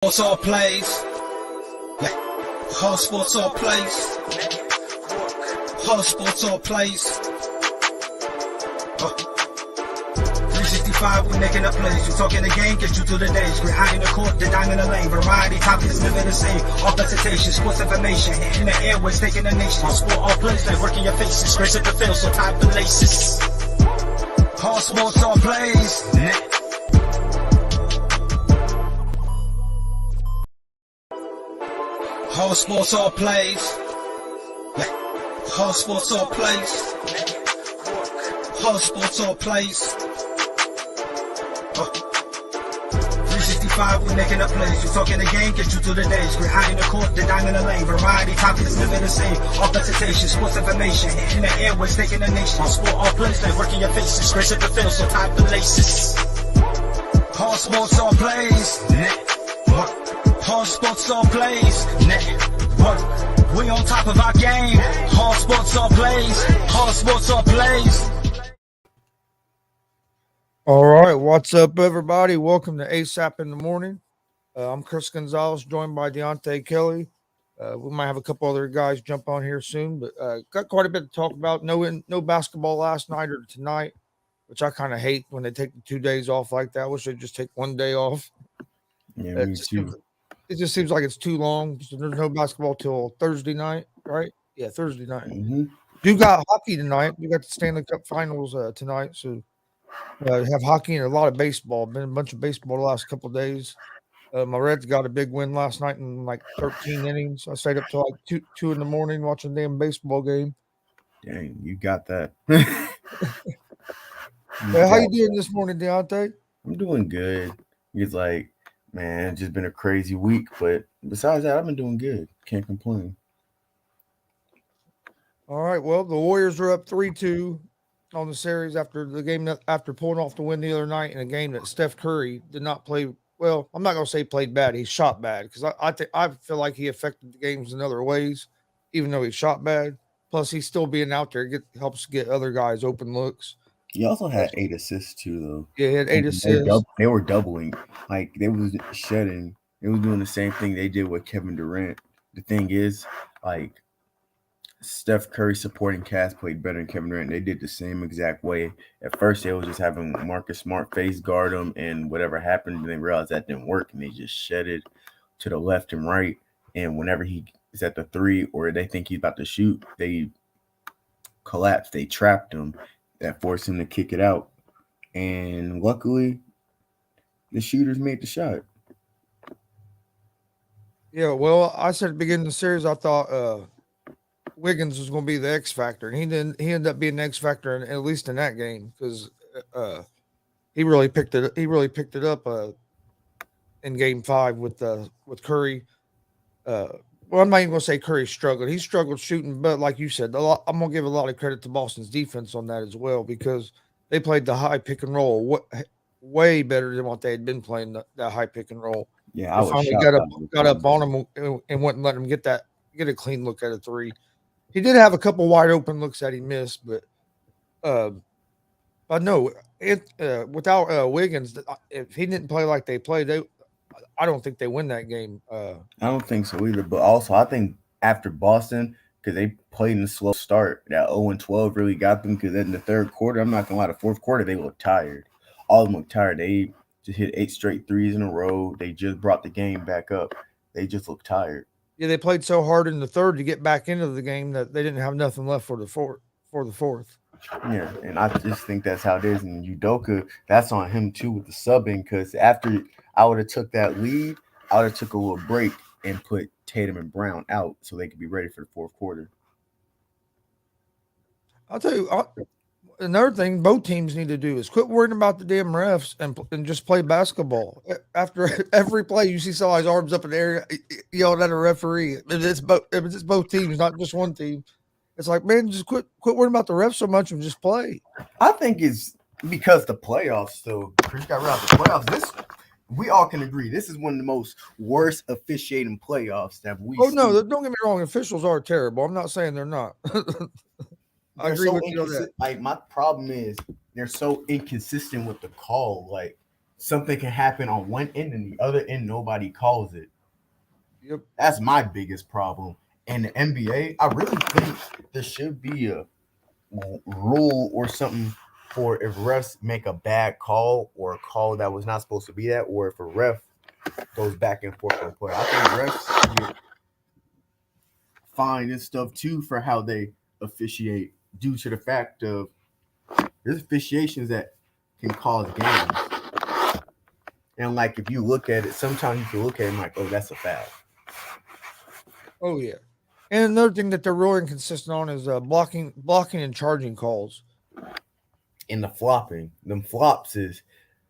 Sports all plays. Hard sports all plays. Hard sports all plays. 365, we making up plays. You talking the game, get you to the days. We're high in the court, the dime in the lane. Variety topics living the same. All presentation, sports information. In the airways, taking the nation. All sport, all plays, like working your faces. Grace at the field, so tie the laces. Hard sports all plays. Hard sports all plays. Hard sports all plays. Hard sports all plays. 365, we making up plays. You talking the game, get you to the days. We're high in the court, the dime in the lane. Variety topics living the same. All presentation, sports information. In the airways, taking the nation. All sport, all plays, like working your faces. Grace at the field, so tie the laces. Hard sports all plays. Hard sports all plays. Network. We on top of our game. Hard sports all plays. Hard sports all plays. All right, what's up, everybody? Welcome to A.S.A.P in the morning. I'm Chris Gonzalez, joined by Deontay Kelly. We might have a couple other guys jump on here soon, but got quite a bit to talk about. No basketball last night or tonight, which I kind of hate when they take the 2 days off like that. I wish they'd just take 1 day off. Yeah, me too. It just seems like it's too long. So there's no basketball till Thursday night, right? Yeah, Thursday night. Mm-hmm. You got hockey tonight. You got the Stanley Cup Finals tonight, so have hockey and a lot of baseball. Been a bunch of baseball the last couple of days. My Reds got a big win last night in like 13 innings. I stayed up till like two in the morning watching a damn baseball game. Dang, you got that. How you doing this morning, Deontay? I'm doing good. It's like, man, it's just been a crazy week, but besides that, I've been doing good. Can't complain. All right, well, the Warriors are up 3-2 on the series after pulling off the win the other night in a game that Steph Curry did not play well. I'm not gonna say played bad. He shot bad because I feel like he affected the games in other ways, even though he shot bad. Plus, he's still being out there helps get other guys open looks. He also had 8 assists too, though. Yeah, he had 8 assists. They were doubling, like they was shedding. They was doing the same thing they did with Kevin Durant. The thing is, like, Steph Curry supporting cast played better than Kevin Durant. They did the same exact way. At first, they was just having Marcus Smart face guard them, and whatever happened, they realized that didn't work, and they just shedded to the left and right. And whenever he is at the three or they think he's about to shoot, they collapsed. They trapped him. That forced him to kick it out. And luckily, the shooters made the shot. Yeah, well, I said at the beginning of the series, I thought Wiggins was going to be the X factor, and he didn't. He ended up being the X factor, at least in that game, because he really picked it. He really picked it up in Game 5 with Curry. Well, I'm not even going to say Curry struggled. He struggled shooting, but like you said, I'm going to give a lot of credit to Boston's defense on that as well, because they played the high pick and roll way better than what they had been playing, that high pick and roll. Yeah, I was finally got up on him and wouldn't let him get a clean look at a three. He did have a couple wide open looks that he missed, but no, without Wiggins, if he didn't play like they played, I don't think they win that game. I don't think so either. But also, I think after Boston, because they played in a slow start, that 0-12 really got them. Because in the third quarter, I'm not gonna lie, the fourth quarter they looked tired. All of them looked tired. They just hit 8 straight threes in a row. They just brought the game back up. They just looked tired. Yeah, they played so hard in the third to get back into the game that they didn't have nothing left for the fourth. Yeah, and I just think that's how it is. And Udoka, that's on him too with the subbing, because after I would have took that lead, I would have took a little break and put Tatum and Brown out so they could be ready for the fourth quarter. I'll tell you, another thing both teams need to do is quit worrying about the damn refs and just play basketball. After every play, you see somebody's arms up in the air yelling at a referee. It's both teams, not just one team. It's like, man, just quit worrying about the refs so much and just play. I think it's because the playoffs, though. Chris got right out the playoffs. We all can agree this is one of the most worst officiating playoffs that we. Oh no, don't get me wrong. Officials are terrible. I'm not saying they're not. I agree with you on that. Like, my problem is they're so inconsistent with the call. Like, something can happen on one end and the other end nobody calls it. Yep. That's my biggest problem. In the NBA, I really think there should be a rule or something for if refs make a bad call or a call that was not supposed to be that, or if a ref goes back and forth on play. I think refs get fined and stuff too for how they officiate due to the fact of there's officiations that can cause games. And like if you look at it, sometimes you can look at it and like, oh, that's a foul. Oh yeah. And another thing that they're really inconsistent on is blocking and charging calls. And the flopping, them flops is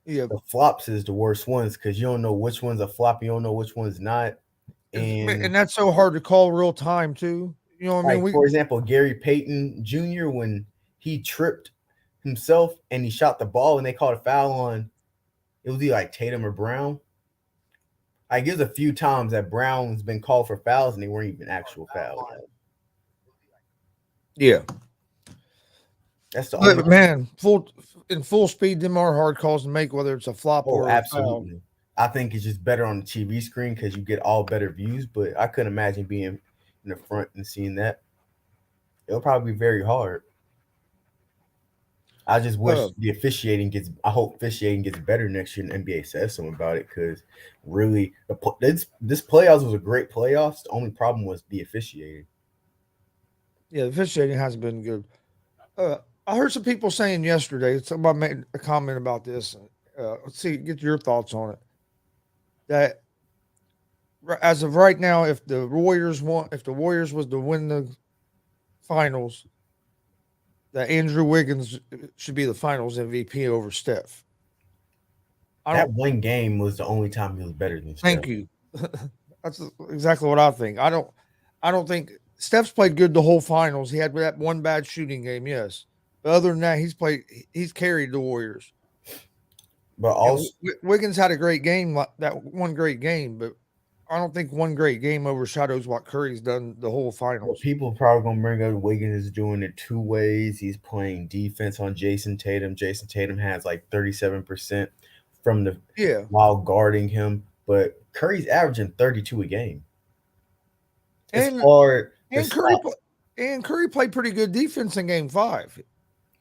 Yeah. the flops is the worst ones because you don't know which one's a flop, you don't know which one's not. And And that's so hard to call real time too. You know what I mean? like for example, Gary Payton Jr. when he tripped himself and he shot the ball and they called a foul on it was either like Tatum or Brown. Like there's a few times that Brown's been called for fouls and they weren't even actual fouls. Yeah. That's the only. But man, full speed, them are hard calls to make, whether it's a flop Oh, or a foul. absolutely. I think it's just better on the TV screen because you get all better views. But I couldn't imagine being in the front and seeing that. It'll probably be very hard. I just wish the officiating gets. I hope officiating gets better next year, and NBA says something about it because really, this playoffs was a great playoffs. The only problem was the officiating. Yeah, the officiating hasn't been good. I heard some people saying yesterday. Somebody made a comment about this. Let's see, get your thoughts on it. That as of right now, if the Warriors was to win the finals, that Andrew Wiggins should be the Finals MVP over Steph. That one game was the only time he was better than Steph. Thank you. That's exactly what I think. I don't think Steph's played good the whole finals. He had that one bad shooting game, yes. But other than that, he's carried the Warriors. But also Wiggins had a great game, that one great game, but I don't think one great game overshadows what Curry's done the whole finals. Well, people probably gonna bring up Wiggins is doing it two ways. He's playing defense on Jason Tatum. Jason Tatum has like 37% from the while guarding him, but Curry's averaging 32 a game. It's hard. And Curry played pretty good defense in Game 5.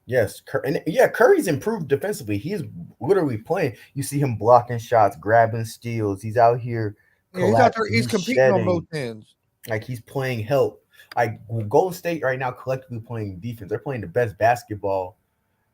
Yes, Curry's improved defensively. He's literally playing. You see him blocking shots, grabbing steals. He's out here. Yeah, he's out there. He's competing on both ends. Like he's playing help. Like Golden State right now, collectively playing defense. They're playing the best basketball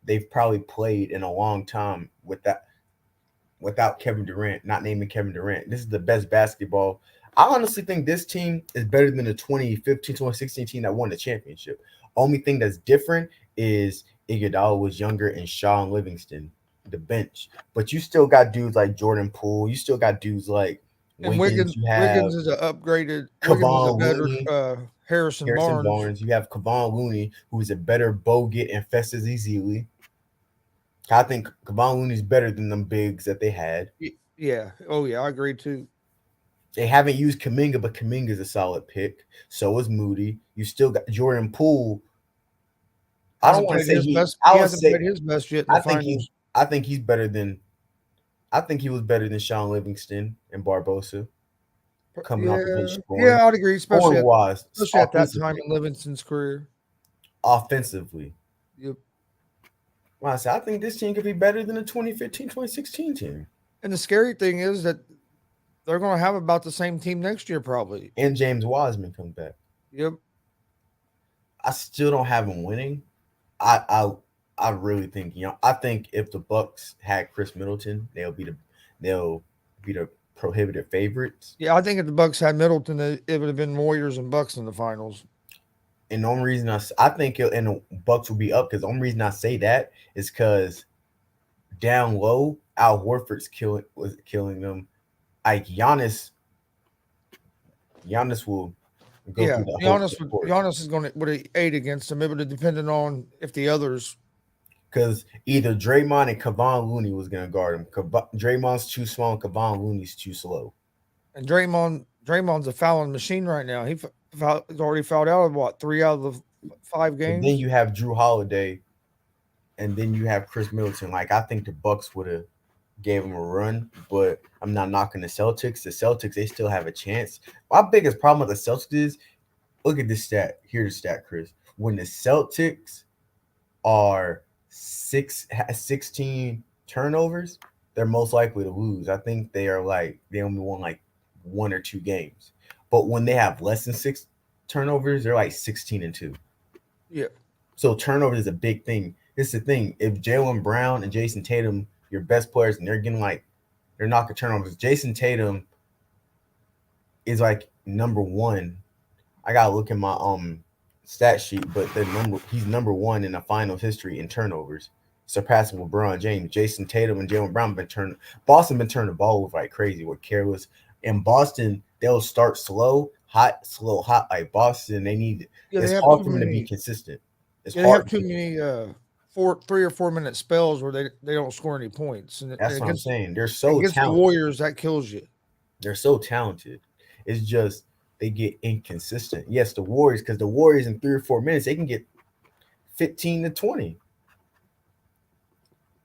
they've probably played in a long time without Kevin Durant. Not naming Kevin Durant. This is the best basketball. I honestly think this team is better than the 2015, 2016 team that won the championship. Only thing that's different is Iguodala was younger and Sean Livingston, the bench. But you still got dudes like Jordan Poole. You still got dudes like Wiggins. Wiggins is an upgraded. Kevon Looney, Harrison Barnes. You have Kevon Looney, who is a better Bogut and Festus Ezeli. I think Kevon Looney is better than them bigs that they had. Yeah. Oh, yeah. I agree, too. They haven't used Kuminga, but Kuminga is a solid pick. So is Moody. You still got Jordan Poole. I don't want to say he hasn't played his best yet in the finals. I think he's better than. I think he was better than Sean Livingston and Barbosa coming off the bench scoring. Yeah, I'd agree, especially at that time in Livingston's career. Offensively. Yep. Well, I think this team could be better than the 2015, 2016 team. And the scary thing is that they're going to have about the same team next year, probably. And James Wiseman comes back. Yep. I still don't have him winning. I really think I think if the Bucks had Chris Middleton, they'll be the prohibitive favorites. Yeah, I think if the Bucks had Middleton, it would have been Warriors and Bucks in the finals. And the only reason I think and the Bucks will be up because the only reason I say that is because down low, Al Horford's killing them. Like Giannis will. Giannis is going to aid against him. It would have depended on if the others. Because either Draymond and Kevon Looney was going to guard him. Draymond's too small and Kevon Looney's too slow. And Draymond's a fouling machine right now. He's already fouled out of 3 out of the 5 games. And then you have Drew Holiday, and then you have Chris Middleton. Like I think the Bucks would have gave them a run, but I'm not knocking the Celtics. The Celtics, they still have a chance. My biggest problem with the Celtics is look at this stat. Here's the stat, Chris. When the Celtics are 16 turnovers, they're most likely to lose. I think they are like they only won like 1 or 2 games. But when they have less than 6 turnovers, they're like 16-2. Yeah. So turnovers is a big thing. It's the thing. If Jaylen Brown and Jason Tatum, your best players, and they're getting like they're knocking turnovers. Jason Tatum is like number one. I gotta look at my stat sheet, but he's number one in the finals history in turnovers, surpassing LeBron James. Jason Tatum and Jaylen Brown Boston been turning the ball over like crazy with careless. In Boston, they'll start slow, hot, slow, hot. Like Boston, Yeah, it's they have hard too for them to be many. consistent. It's Yeah, they have hard. too many 3 or 4 minute spells where they don't score any points, and That's what I'm against saying. They're so against the talented. Warriors that kills you. They're so talented. It's just they get inconsistent. Yes, the Warriors, because the Warriors in 3 or 4 minutes they can get 15 to 20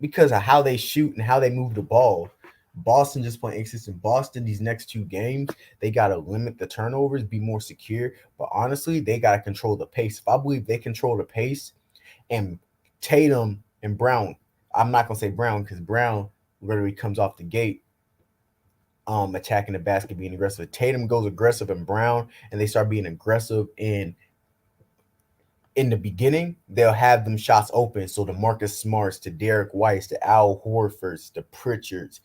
because of how they shoot and how they move the ball. Boston just playing inconsistent. Boston, these next 2 games, they got to limit the turnovers, be more secure. But honestly, they got to control the pace. If I believe they control the pace and Tatum and Brown, I'm not going to say Brown because Brown literally comes off the gate attacking the basket, being aggressive. Tatum goes aggressive and Brown, and they start being aggressive in the beginning, they'll have them shots open. So the Marcus Smarts, to Derek Weiss, to Al Horfords, the Pritchards,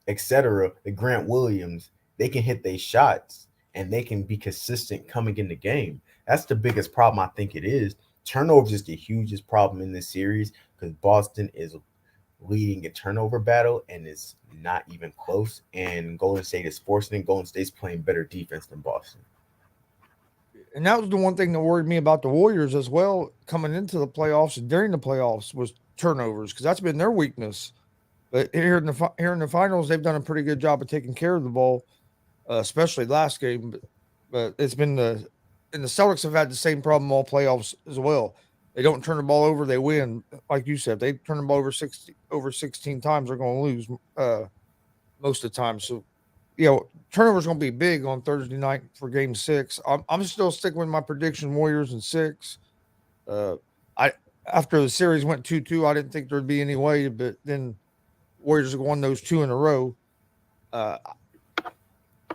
etc., the Grant Williams, they can hit their shots and they can be consistent coming in the game. That's the biggest problem I think it is. Turnovers is the hugest problem in this series because Boston is leading a turnover battle and it's not even close. And Golden State is forcing it. Golden State's playing better defense than Boston. And that was the one thing that worried me about the Warriors as well coming into the playoffs and during the playoffs was turnovers because that's been their weakness. But here in the finals, they've done a pretty good job of taking care of the ball, especially last game. But it's been the Celtics have had the same problem all playoffs as well. They don't turn the ball over, they win. Like you said, if they turn the ball over 16 times, they're going to lose most of the time. So turnovers going to be big on Thursday night for Game 6. I'm still sticking with my prediction: Warriors in 6. Uh, I After the series went 2-2, I didn't think there'd be any way, but then Warriors have won those 2 in a row. Uh,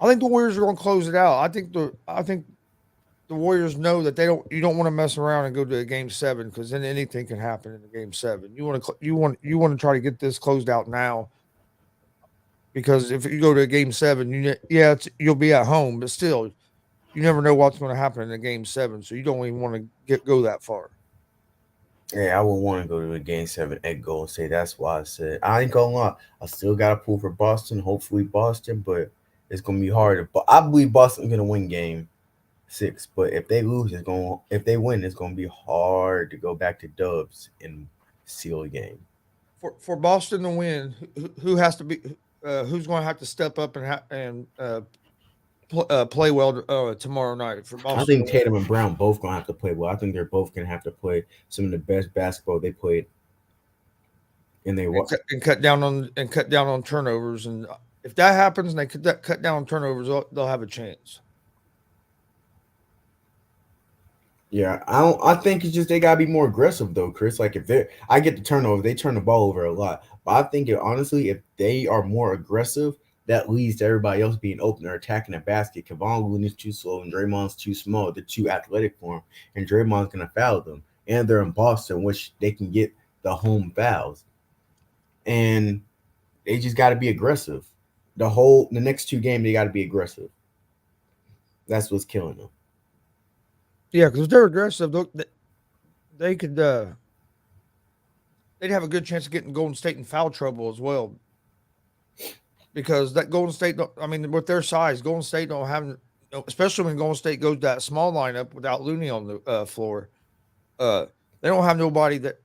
I think the Warriors are going to close it out. I think the Warriors know that you don't want to mess around and go to a Game 7 because then anything can happen in a Game 7. You want to try to get this closed out now because if you go to a Game 7, you'll be at home, but still, you never know what's going to happen in a Game 7, so you don't even want to go that far. Yeah, I would want to go to a game 7 at Golden State. That's why I said I ain't gonna lie. I still got to pull for Boston. Hopefully Boston, but it's gonna be harder. But I believe Boston's gonna win game 6. But if they win, it's gonna be hard to go back to dubs and seal a game. For Boston to win, who has to be who's going to have to step up and play well tomorrow night for I Boston to think win Tatum and Brown both gonna have to play well. I think they're both gonna have to play some of the best basketball they played in their and cut down on turnovers. And if that happens and they cut down on turnovers, they'll have a chance. Yeah, I don't. I think it's just they gotta be more aggressive though, Chris. Like if I get the turnover, they turn the ball over a lot. But I think honestly, if they are more aggressive, that leads to everybody else being open or attacking the basket. Kevon Looney is too slow and Draymond's too small. They're too athletic for him, and Draymond's gonna foul them. And they're in Boston, which they can get the home fouls, and they just got to be aggressive. The next 2 games, they got to be aggressive. That's what's killing them. Yeah, because if they're aggressive, they could they'd have a good chance of getting Golden State in foul trouble as well. Because that Golden State, I mean, with their size, Golden State don't have, especially when Golden State goes that small lineup without Looney on the floor. Uh, they don't have nobody that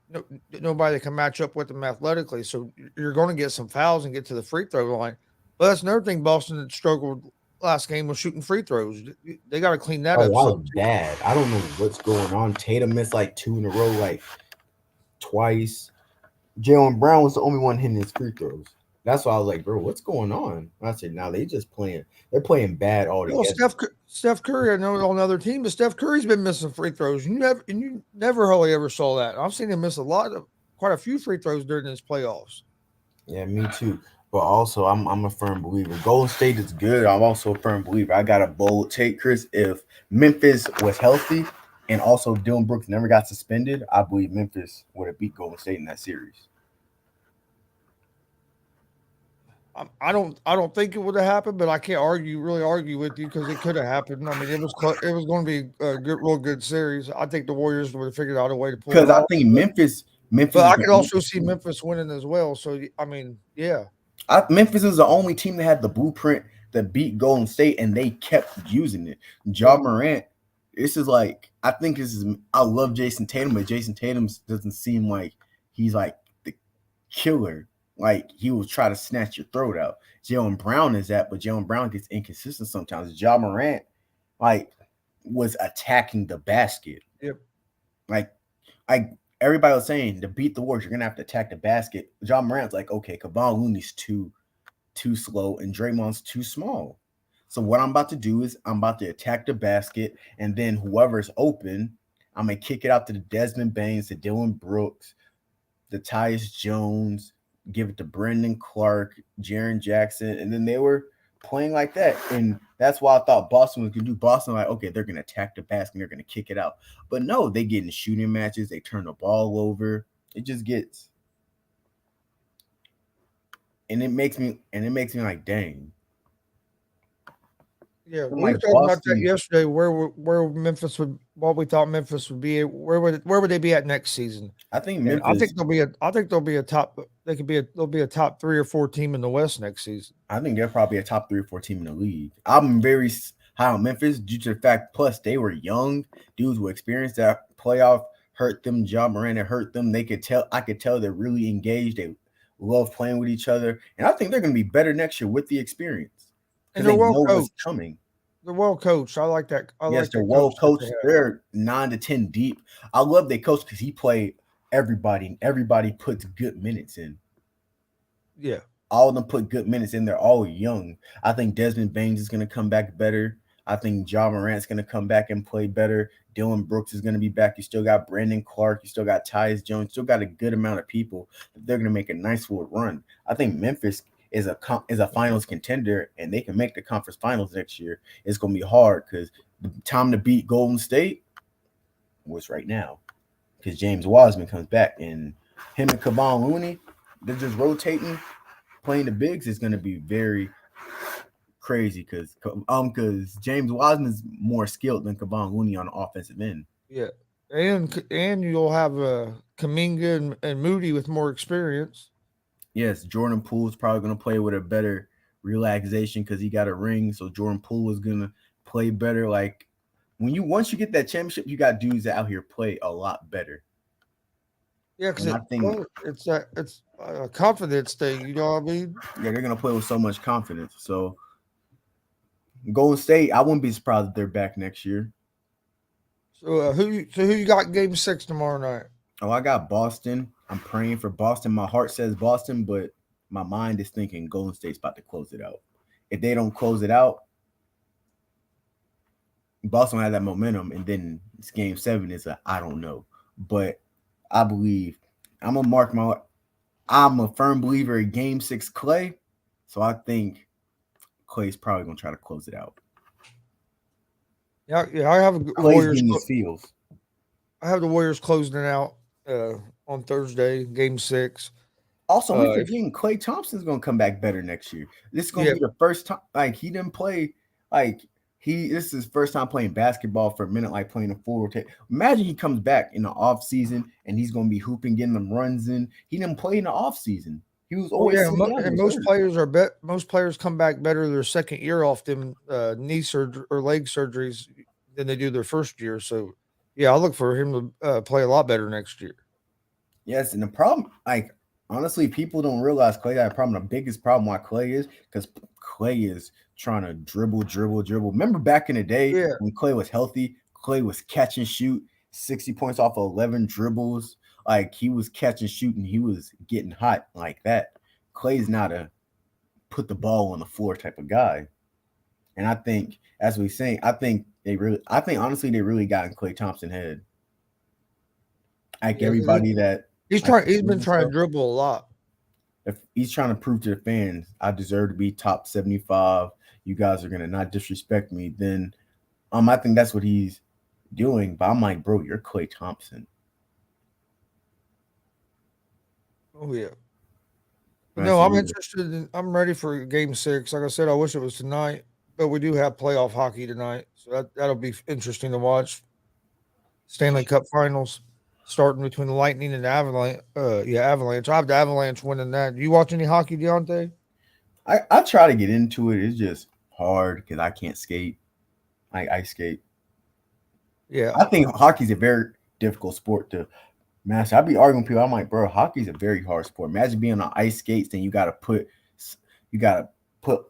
can match up with them athletically. So you're going to get some fouls and get to the free throw line. But that's another thing Boston had struggled last game was shooting free throws. They got to clean that Oh, up that some was too. bad. I don't know what's going on. Tatum missed like 2 in a row, like twice. Jalen Brown was the only one hitting his free throws. That's why I was like, bro, what's going on? I said, now they just playing. They're playing bad Well, altogether. Steph Curry, I know on another team, but Steph Curry's been missing free throws. You never hardly ever saw that. I've seen him miss quite a few free throws during his playoffs. Yeah, me too. But also, I'm a firm believer. Golden State is good. I'm also a firm believer. I got a bold take, Chris. If Memphis was healthy and also Dylan Brooks never got suspended, I believe Memphis would have beat Golden State in that series. I don't think it would have happened, but I can't really argue with you because it could have happened. I mean, it was going to be a real good series. I think the Warriors would have figured out a way to pull Because it I off. think Memphis But is I the could also see Memphis winning as well. So I mean, yeah, Memphis is the only team that had the blueprint that beat Golden State, and they kept using it. yep, Ja Morant, this is like I think this is. I love Jason Tatum, but Jason Tatum doesn't seem like he's like the killer. Like he will try to snatch your throat out. Jalen Brown is that, but Jalen Brown gets inconsistent sometimes. Ja Morant, like, was attacking the basket. yep. Like, I everybody was saying to beat the Warriors, you're gonna have to attack the basket. Ja Morant's like, okay, Kevon Looney's too slow and Draymond's too small. So what I'm about to do is I'm about to attack the basket, and then whoever's open, I'm gonna kick it out to the Desmond Baines, to Dylan Brooks, the Tyus Jones, give it to Brendan Clark, Jaren Jackson, and then they were playing like that. And that's why I thought Boston was gonna do. Boston, like, okay, they're gonna attack the basket and they're gonna kick it out. But no, they get in shooting matches, they turn the ball over. It just gets, and it makes me like, dang. Yeah, I'm we were like talking about that Boston. yesterday. Where Memphis would, what we thought Memphis would be. Where would they be at next season? I think And Memphis. I think they'll be a top. They'll be a top 3 or 4 team in the West next season. I think they're probably a top 3 or 4 team in the league. I'm very high on Memphis due to the fact, plus they were young dudes with experience. That playoff hurt them. Ja Morant hurt them. They could tell. I could tell they're really engaged. They love playing with each other, and I think they're going to be better next year with the experience because And they're they well know what's coached. coming. They're well coached. I like that. I Yes, like they're that well coach that they coached. have. They're 9 to 10 deep. I love their coach because he played everybody, and everybody puts good minutes in. Yeah. All of them put good minutes in. They're all young. I think Desmond Baines is going to come back better. I think Ja Morant's going to come back and play better. Dylan Brooks is going to be back. You still got Brandon Clark. You still got Tyus Jones. Still got a good amount of people. They're going to make a nice little run. I think Memphis is a finals contender, and they can make the conference finals next year. It's going to be hard because the time to beat Golden State was right now because James Wiseman comes back, and him and Kevon Looney, they're just rotating. Playing the bigs is going to be very crazy because James Wiseman is more skilled than Kevon Looney on the offensive end. Yeah. And you'll have Kaminga and Moody with more experience. Yes, Jordan Poole is probably going to play with a better relaxation because he got a ring. So Jordan Poole is going to play better. Like once you get that championship, you got dudes that out here play a lot better. Yeah, because And I think it's a confidence thing. You know what I mean? yeah, they're going to play with so much confidence. So Golden State, I wouldn't be surprised if they're back next year. So who you got in Game 6 tomorrow night? Oh, I got Boston. I'm praying for Boston. My heart says Boston, but my mind is thinking Golden State's about to close it out. If they don't close it out, Boston has that momentum, and then it's Game 7. It's I don't know, but I believe I'm gonna mark my. I'm a firm believer in Game 6 Clay, so I think Clay's probably gonna try to close it out. Yeah. I have Clay's getting his feels. I have the Warriors closing it out on Thursday, Game 6. Also, we forgetting Klay Thompson's gonna come back better next year. This is gonna be the first time. Like he didn't play. This is his first time playing basketball for a minute. Like playing a full rotation. Imagine he comes back in the off season and he's gonna be hooping, getting them runs in. He didn't play in the off season. He was always and most players come back better their second year off them knee surgery or leg surgeries than they do their first year. So yeah, I look for him to play a lot better next year. Yes, and the problem, honestly, people don't realize Klay got a problem. The biggest problem why Klay is because Klay is trying to dribble. Remember back in the day when Klay was healthy, Klay was catch and shoot 60 points off of 11 dribbles. Like he was catch and shoot and he was getting hot like that. Klay's not a put the ball on the floor type of guy. And I think, as we saying, I think honestly they really got in Klay Thompson's head. Like Yeah, everybody that he's been trying to dribble a lot. If he's trying to prove to the fans, I deserve to be top 75. You guys are gonna not disrespect me. Then, I think that's what he's doing. But I'm like, bro, you're Klay Thompson. Oh yeah. No, I'm interested. I'm ready for Game 6. Like I said, I wish it was tonight, but we do have playoff hockey tonight, so that'll be interesting to watch. Stanley Cup Finals starting between the Lightning and the Avalanche. Avalanche. I have the Avalanche winning that. Do you watch any hockey, Deontay? I try to get into it. It's just hard because I can't skate. I ice skate. Yeah, I think hockey's a very difficult sport to master. I'd be arguing with people. I'm like, bro, hockey's a very hard sport. Imagine being on ice skates and you gotta put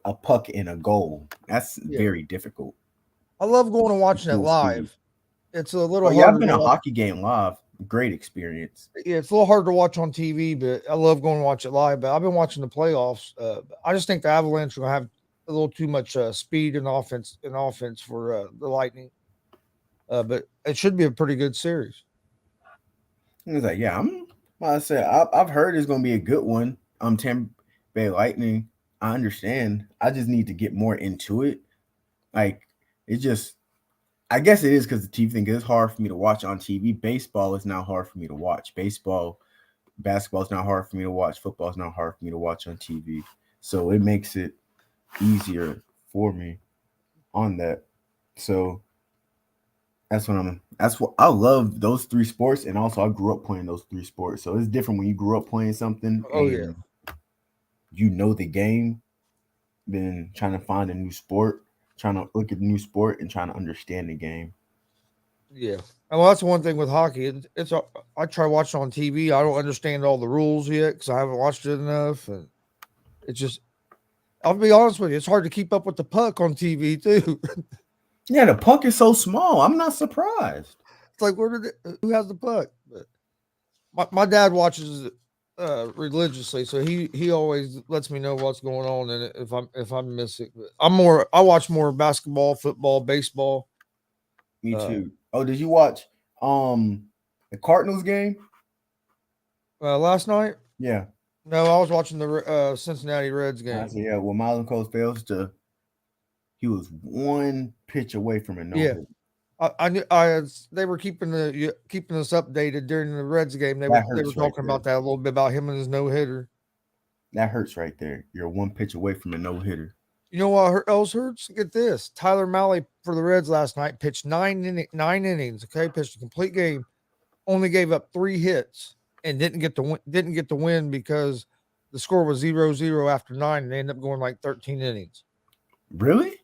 a puck in a goal. That's very difficult. I love going and watching it live. It's a little hard. I've been a hockey game live. Great experience. Yeah, it's a little hard to watch on TV, but I love going to watch it live. But I've been watching the playoffs. I just think the Avalanche are going to have a little too much speed and offense for the Lightning. But it should be a pretty good series. It's like, yeah, I said, I've heard it's going to be a good one. Tampa Bay Lightning. I understand. I just need to get more into it. Like, it's just, I guess it is because the TV thing is hard for me to watch on TV. Baseball is now hard for me to watch. Basketball is not hard for me to watch. Football is not hard for me to watch on TV. So it makes it easier for me on that. So that's what I love those three sports. And also I grew up playing those three sports. So it's different when you grew up playing something. Oh, yeah. You know the game than trying to find a new sport. Trying to look at the new sport and trying to understand the game. Yeah. Well, that's one thing with hockey. I try watching on TV. I don't understand all the rules yet because I haven't watched it enough. And it's just, I'll be honest with you, it's hard to keep up with the puck on TV too. Yeah, the puck is so small. I'm not surprised. It's like, who has the puck? But my dad watches religiously, so he always lets me know what's going on in it if I miss it. But I watch more basketball, football, baseball. Me too. Did you watch the Cardinals game last night? Yeah. No, I was watching the Cincinnati Reds game. Yeah, well, Miles Cole he was one pitch away from a no-hit. I knew they were keeping us updated during the Reds game. They were talking about that a little bit about him and his no-hitter. That hurts right there. You're one pitch away from a no-hitter. You know what else hurts? Get this. Tyler Mahle for the Reds last night pitched nine innings, okay? Pitched a complete game. Only gave up 3 hits and didn't get the win because the score was 0-0 after 9 and they ended up going like 13 innings. Really?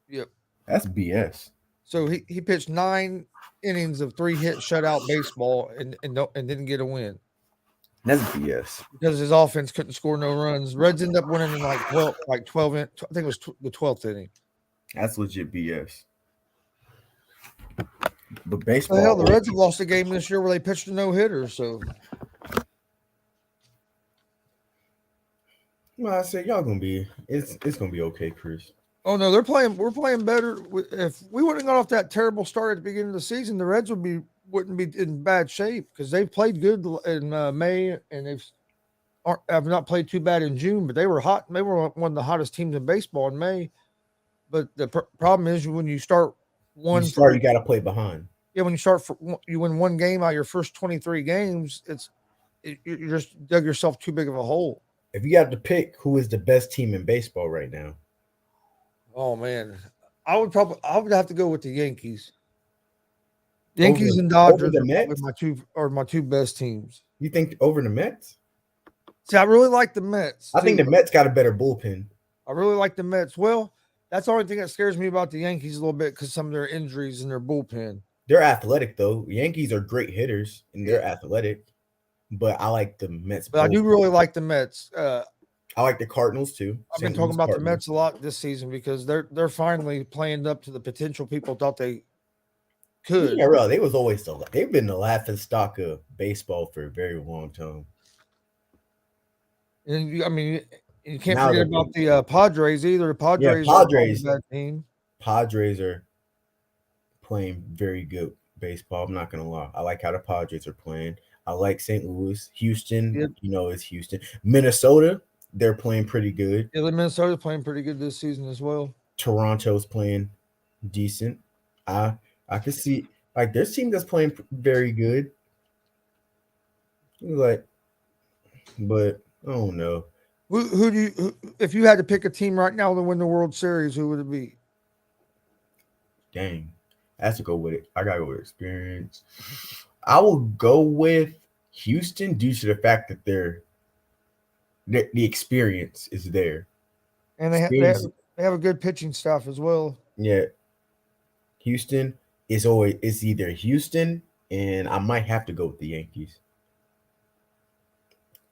Yep. That's BS. So he pitched 9 innings of 3-hit shutout baseball and didn't get a win. That's BS. Because his offense couldn't score no runs. Reds ended up winning in like 12 I think it was the 12th inning. That's legit BS. But baseball. The Reds have lost a game this year where they pitched a no-hitter. So, well, I said y'all gonna be. It's gonna be okay, Chris. Oh no, we're playing better. If we wouldn't have got off that terrible start at the beginning of the season, the Reds wouldn't be in bad shape because they've played good in May and have not played too bad in June. But they were hot. They were one of the hottest teams in baseball in May. But the problem is when you start you got to play behind. Yeah, when you win one game out of your first 23 games, you just dug yourself too big of a hole. If you had to pick who is the best team in baseball right now. Oh man, I would have to go with the Yankees. Yankees and Dodgers are my two best teams. You think over the Mets? See, I really like the Mets. I think the Mets got a better bullpen. I really like the Mets. Well, that's the only thing that scares me about the Yankees a little bit because some of their injuries in their bullpen. They're athletic though. Yankees are great hitters and they're athletic, but I like the Mets. But I do really like the Mets. I like the Cardinals too. I've been talking about the Mets a lot this season because they're finally playing up to the potential people thought they could. Yeah, really. They've been the laughing stock of baseball for a very long time. And I mean, You can't Now forget they're about playing. the Padres either. The Yeah, Padres aren't a Padres. bad team. Padres are playing very good baseball. I'm not gonna lie. I like how the Padres are playing. I like St. Louis, Houston. Yep. You know, it's Houston. Minnesota, they're playing pretty good. Yeah, the Minnesota's playing pretty good this season as well. Toronto's playing decent. I I could see like there's team that's playing very good. Like, but I don't know. Who do you? If you had to pick a team right now to win the World Series, who would it be? Dang, I have to go with it. I gotta go with experience. I will go with Houston due to the fact that the experience is there. And Experience, they have a good pitching staff as well. yeah. Houston is always it's either Houston and I might have to go with the Yankees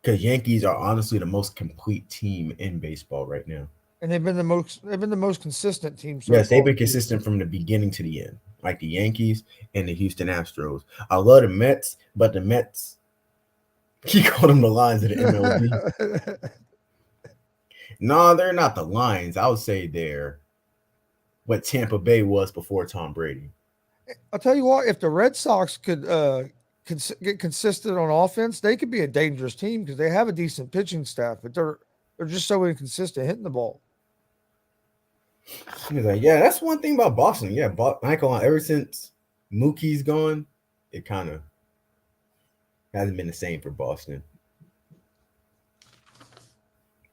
because Yankees are honestly the most complete team in baseball right now. And they've been the most consistent team so Yes, they've far. been consistent from the beginning to the end, like the Yankees and the Houston Astros. I love the Mets, but the Mets he called them the Lions of the MLB. No, they're not the Lions. I would say they're what Tampa Bay was before Tom Brady. I'll tell you what, if the Red Sox could get consistent on offense, they could be a dangerous team because they have a decent pitching staff, but they're just so inconsistent hitting the ball. He's like, yeah, that's one thing about Boston. Yeah, I ain't gonna lie, ever since Mookie's gone, it kind of hasn't been the same for Boston.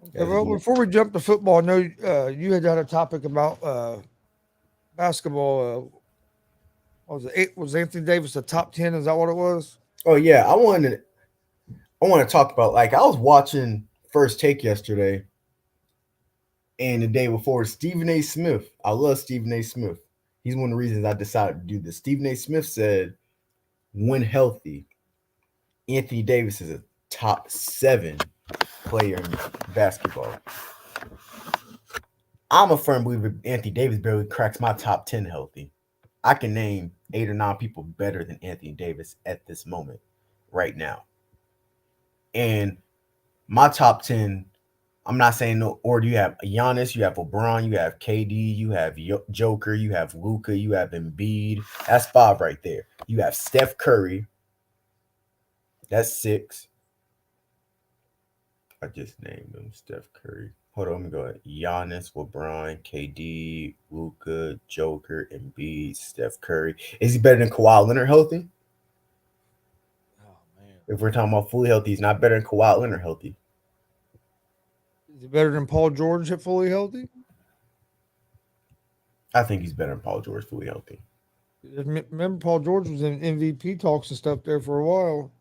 Okay, well, before we jump to football, I know you had a topic about basketball. What was it? Was Anthony Davis the top 10? Is that what it was? Oh yeah, I want to talk about like I was watching First Take yesterday and the day before Stephen A. Smith. I love Stephen A. Smith. He's one of the reasons I decided to do this. Stephen A. Smith said, when healthy, Anthony Davis is a top 7 player in basketball. I'm a firm believer Anthony Davis barely cracks my top 10 healthy. I can name 8 or 9 people better than Anthony Davis at this moment, right now. And my top 10, I'm not saying no order. You have Giannis, you have LeBron, you have KD, you have Joker, you have Luka, you have Embiid. That's 5 right there. You have Steph Curry. That's 6. I just named them Steph Curry. Hold on, let me go ahead. Giannis, LeBron, KD, Luka, Joker, Embiid, Steph Curry. Is he better than Kawhi Leonard healthy? Oh man, If we're talking about fully healthy, he's not better than Kawhi Leonard healthy. is he better than Paul George at fully healthy? I think he's better than Paul George fully healthy. Remember, Paul George was in MVP talks and stuff there for a while.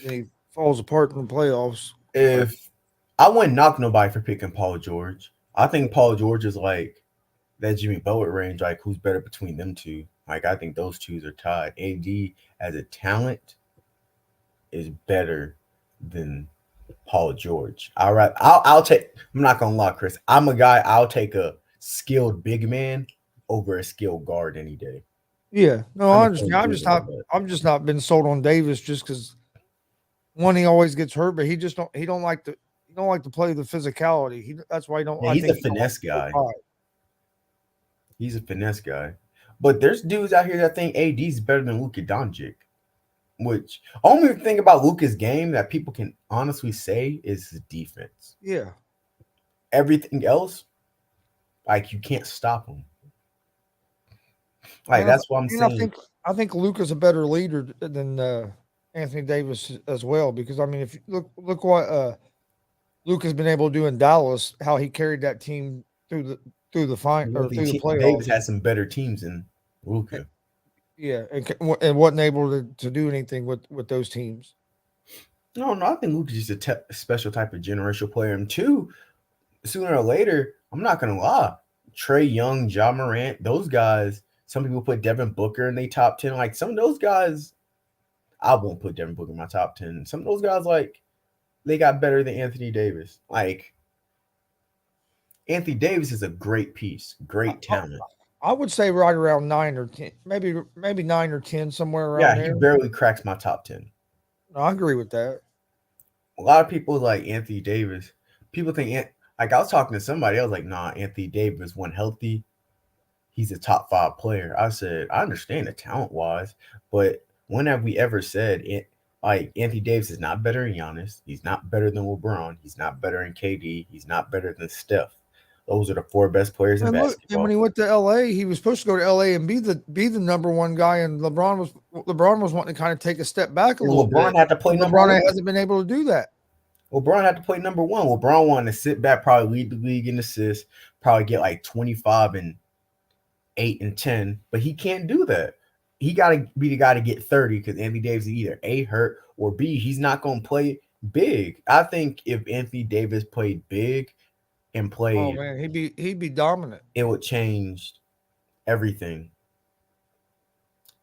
Then he falls apart in the playoffs. If I wouldn't knock nobody for picking Paul George, I think Paul George is like that Jimmy Butler range. Like who's better between them two? Like I think those two are tied. AD as a talent is better than Paul George. I'll take. I'm not gonna lie, Chris. I'm a guy. I'll take a skilled big man over a skilled guard any day. Yeah, no, I'm I a understand. firm believer like that. I'm just not been sold on Davis just because one, he always gets hurt, but he don't like to play the physicality. That's why he don't. Yeah, I he's think a he don't like finesse to go guy. high. He's a finesse guy. But there's dudes out here that think AD's better than Luka Doncic. Which only thing about Luka's game that people can honestly say is his defense. Yeah, Everything else, like you can't stop him. Like and I, that's what I'm and saying. I think Luka's a better leader than Anthony Davis as well. Because I mean, if you look what Luka's been able to do in Dallas, how he carried that team through the I or through the Davis playoffs. has some better teams than Luka. Yeah, and wasn't able to do anything with those teams. No, I think Luka's just a special type of generational player. And two, sooner or later, I'm not gonna lie, Trey Young, Ja Morant, those guys. Some people put Devin Booker in their top 10. Like some of those guys, I won't put Devin Booker in my top 10. Some of those guys, like, they got better than Anthony Davis. Like, Anthony Davis is a great piece, great talent. I would say right around 9 or 10, maybe 9 or 10, somewhere around Yeah, he there. barely cracks my top 10. I agree with that. A lot of people like Anthony Davis, people think like I was talking to somebody, I was like, nah, Anthony Davis, when healthy, he's a top 5 player. I said, I understand the talent wise, but when have we ever said it? Like Anthony Davis is not better than Giannis. He's not better than LeBron. He's not better than KD. He's not better than Steph. Those are the 4 best players in And look, and when basketball. he went to LA, he was supposed to go to LA and be the number one guy. And LeBron was wanting to kind of take a step back a And little LeBron bit. had to play And number LeBron one. hasn't been able to do that. LeBron had to play number one. LeBron wanted to sit back, probably lead the league in assists, probably get like 25 and 8 and 10, but he can't do that. He got to be the guy to get 30 because Anthony Davis is either A, hurt, or B, he's not going to play big. I think if Anthony Davis played big and Oh played, man, he'd be dominant. it would change everything.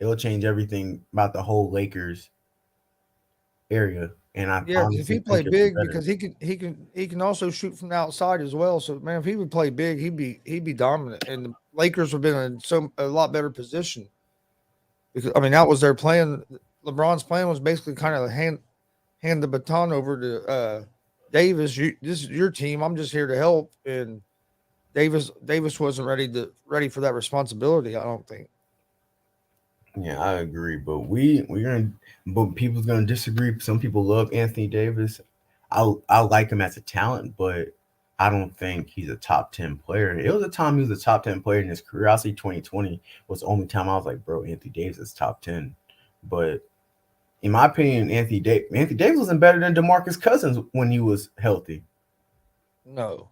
It will change everything about the whole Lakers area. And I Yeah, because if honestly he think played it'd be big, better. because he can also shoot from the outside as well. So man, if he would play big, he'd be dominant, and the Lakers would have been in a lot better position. Because I mean, that was their plan. LeBron's plan was basically kind of hand the baton over to Davis. This is your team. I'm just here to help. And Davis wasn't ready for that responsibility. I don't think. Yeah, I agree, but we're gonna, but people's gonna disagree. Some people love Anthony Davis. I like him as a talent, but I don't think he's a top 10 player. It was a time he was a top 10 player in his career. I see 2020 was the only time I was like, bro, Anthony Davis is top 10. But in my opinion, Anthony Davis wasn't better than DeMarcus Cousins when he was healthy. No,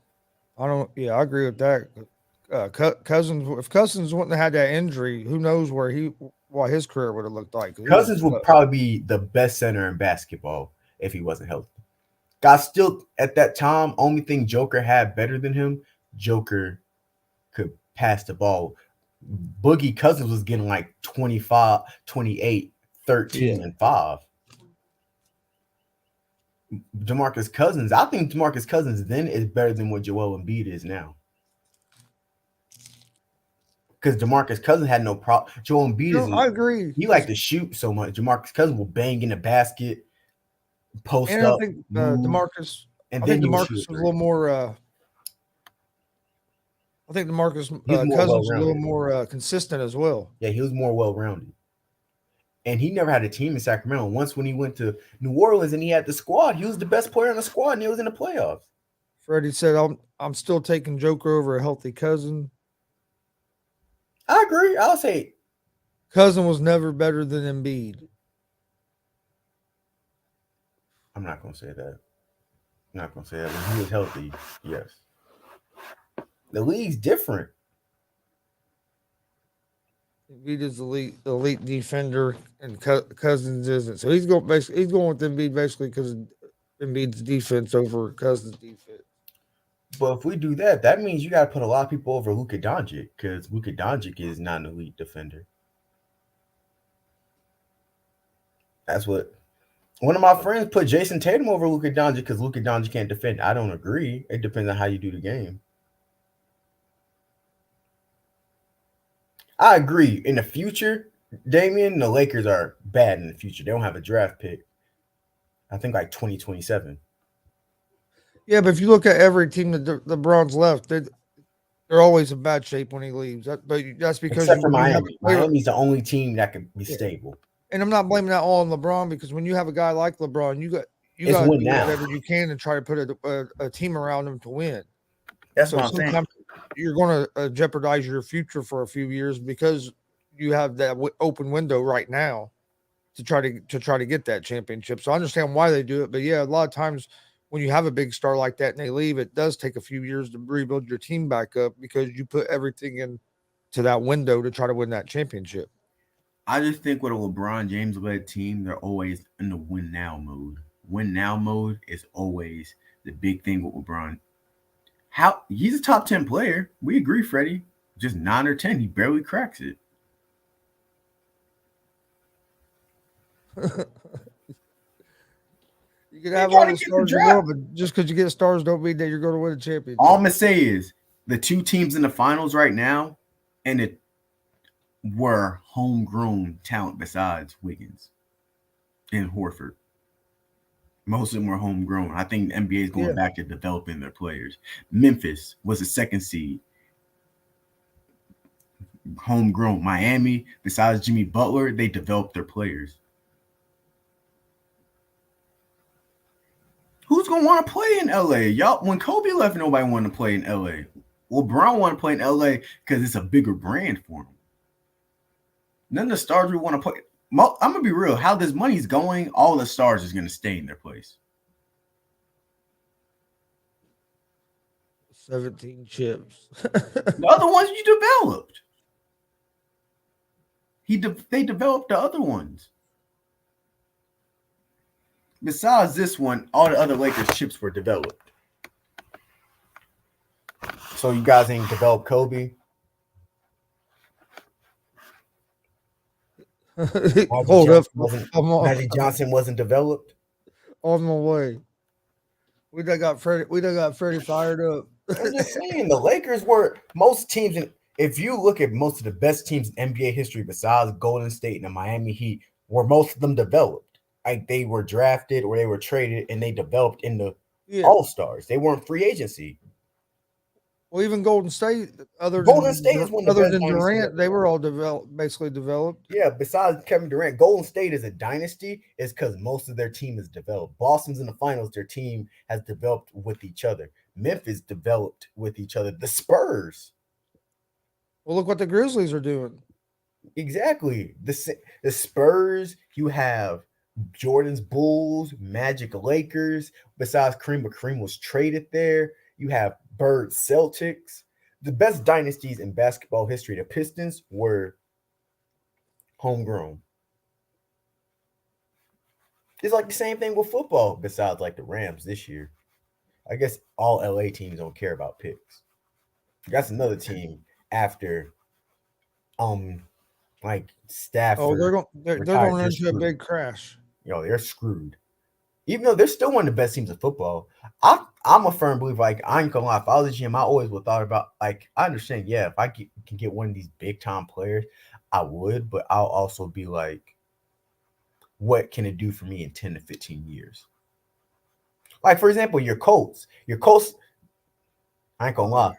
I don't. Yeah, I agree with that. Cousins, if Cousins wouldn't have had that injury, who knows what his career would have looked like? 'Cause he was Cousins would probably be the best center in basketball if he wasn't healthy. God still at that time, only thing Joker had better than him, Joker could pass the ball. Boogie Cousins was getting like 25, 28, yeah. 13, and 5. DeMarcus Cousins, I think DeMarcus Cousins then is better than what Joel Embiid is now. Because DeMarcus Cousins had no problem. Joel Embiid No, I agree. he liked to shoot so much. DeMarcus Cousins will bang in the basket, post And I up, think move, Demarcus. and I then think he would shoot Demarcus a was a three. little more. I think Demarcus He was more well Cousins was a little rounded. more consistent as well. Yeah, he was more well rounded. And he never had a team in Sacramento. Once when he went to New Orleans and he had the squad, he was the best player on the squad and he was in the playoffs. Freddie said, "I'm still taking Joker over a healthy Cousin. I agree. I'll say Cousin was never better than Embiid." I'm not gonna say that. I'm not gonna say that. When he was healthy, yes. The league's different. Embiid is elite defender, and Cousins isn't. So he's going with Embiid basically because Embiid's defense over Cousins' defense. But if we do that, that means you gotta put a lot of people over Luka Doncic because Luka Doncic is not an elite defender. That's what one of my friends put Jason Tatum over Luka Doncic because Luka Doncic can't defend. I don't agree. It depends on how you do the game. I agree. In the future, Damian, the Lakers are bad in the future. They don't have a draft pick. I think like 2027. Yeah, but if you look at every team that the Browns left, they're always in bad shape when he leaves. But that's because Except for when you have Miami. Miami's the only team that could be yeah. stable. And I'm not blaming that all on LeBron because when you have a guy like LeBron, you It's got to win do now. whatever you can to try to put a team around him to win. That's So what I'm saying. sometimes you're going to jeopardize your future for a few years because you have that open window right now to try to get that championship. So I understand why they do it, but yeah, a lot of times when you have a big star like that and they leave, it does take a few years to rebuild your team back up because you put everything in to that window to try to win that championship. I just think with a LeBron James led team, they're always in the win now mode. Win now mode is always the big thing with LeBron. How he's a top 10 player. We agree, Freddie. Just 9 or 10. He barely cracks it. You can He's have trying all to the get the stars you draft. want, but just because you get stars don't mean that you're going to win a championship. All I'm gonna say is the two teams in the finals right now, and it were homegrown talent besides Wiggins and Horford. Most of them were homegrown. I think the NBA is going back to developing their players. Memphis was the second seed, homegrown. Miami, besides Jimmy Butler, they developed their players. Who's gonna want to play in LA? Y'all, when Kobe left, nobody wanted to play in LA. LeBron wanted to play in LA because it's a bigger brand for him. None of the stars we want to play. I'm gonna be real. How this money's going, all the stars is gonna stay in their place. 17 chips. The other ones you developed. They developed the other ones. Besides this one, all the other Lakers chips were developed. So you guys ain't developed Kobe? Hold up. Magic Johnson wasn't developed? On my way. We done got Freddie fired up. I'm just saying, the Lakers were most teams. If you look at most of the best teams in NBA history, besides Golden State and the Miami Heat, were most of them developed. Like they were drafted or they were traded, and they developed in the All-Stars. They weren't free agency. Well, even Golden State, other Golden than State is one of the other best than Durant, they were all basically developed. Yeah, besides Kevin Durant, Golden State is a dynasty is because most of their team is developed. Boston's in the finals, their team has developed with each other. Memphis developed with each other. The Spurs. Well, look what the Grizzlies are doing. Exactly. The Spurs, you have Jordan's Bulls, Magic Lakers. Besides Kareem, but Kareem was traded there. You have Bird Celtics. The best dynasties in basketball history, the Pistons, were homegrown. It's like the same thing with football, besides like the Rams this year. I guess all LA teams don't care about picks. That's another team after like Stafford. Oh, they're going into a big crash. They're screwed. Even though they're still one of the best teams of football. I'm a firm believer. Like, I ain't gonna lie, if I was a GM, I always would thought about, like, I understand, yeah, if I can get one of these big time players, I would, but I'll also be like, what can it do for me in 10 to 15 years? Like, for example, your Colts, I ain't gonna lie,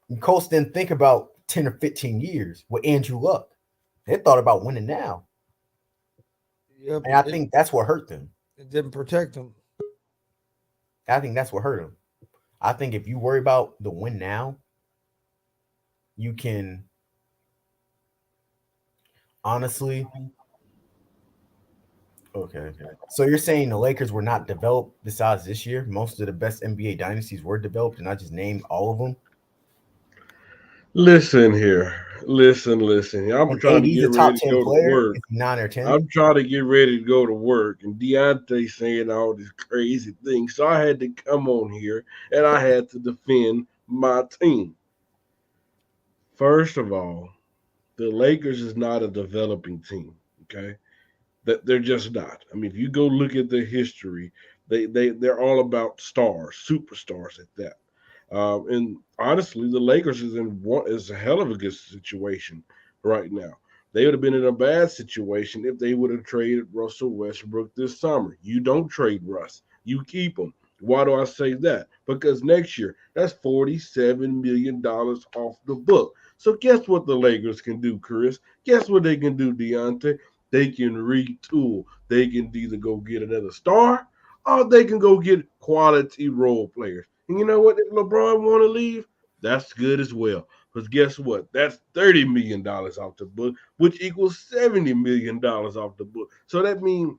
your Colts didn't think about 10 or 15 years with Andrew Luck. They thought about winning now. Yep, and I think that's what hurt them. It didn't protect them. I think that's what hurt them. I think if you worry about the win now, you can honestly. Okay. So you're saying the Lakers were not developed besides this year? Most of the best NBA dynasties were developed, and I just named all of them? Listen here. Listen. I'm trying to get ready to go to work. 9 or 10. I'm trying to get ready to go to work, and Deontay saying all these crazy things. So I had to come on here, and I had to defend my team. First of all, the Lakers is not a developing team, okay? That they're just not. I mean, if you go look at their history, they're all about stars, superstars at that. And honestly, the Lakers is a hell of a good situation right now. They would have been in a bad situation if they would have traded Russell Westbrook this summer. You don't trade Russ. You keep him. Why do I say that? Because next year, that's $47 million off the book. So guess what the Lakers can do, Chris? Guess what they can do, Deontay? They can retool. They can either go get another star or they can go get quality role players. And you know what? If LeBron want to leave, that's good as well. Because guess what? That's $30 million off the book, which equals $70 million off the book. So that means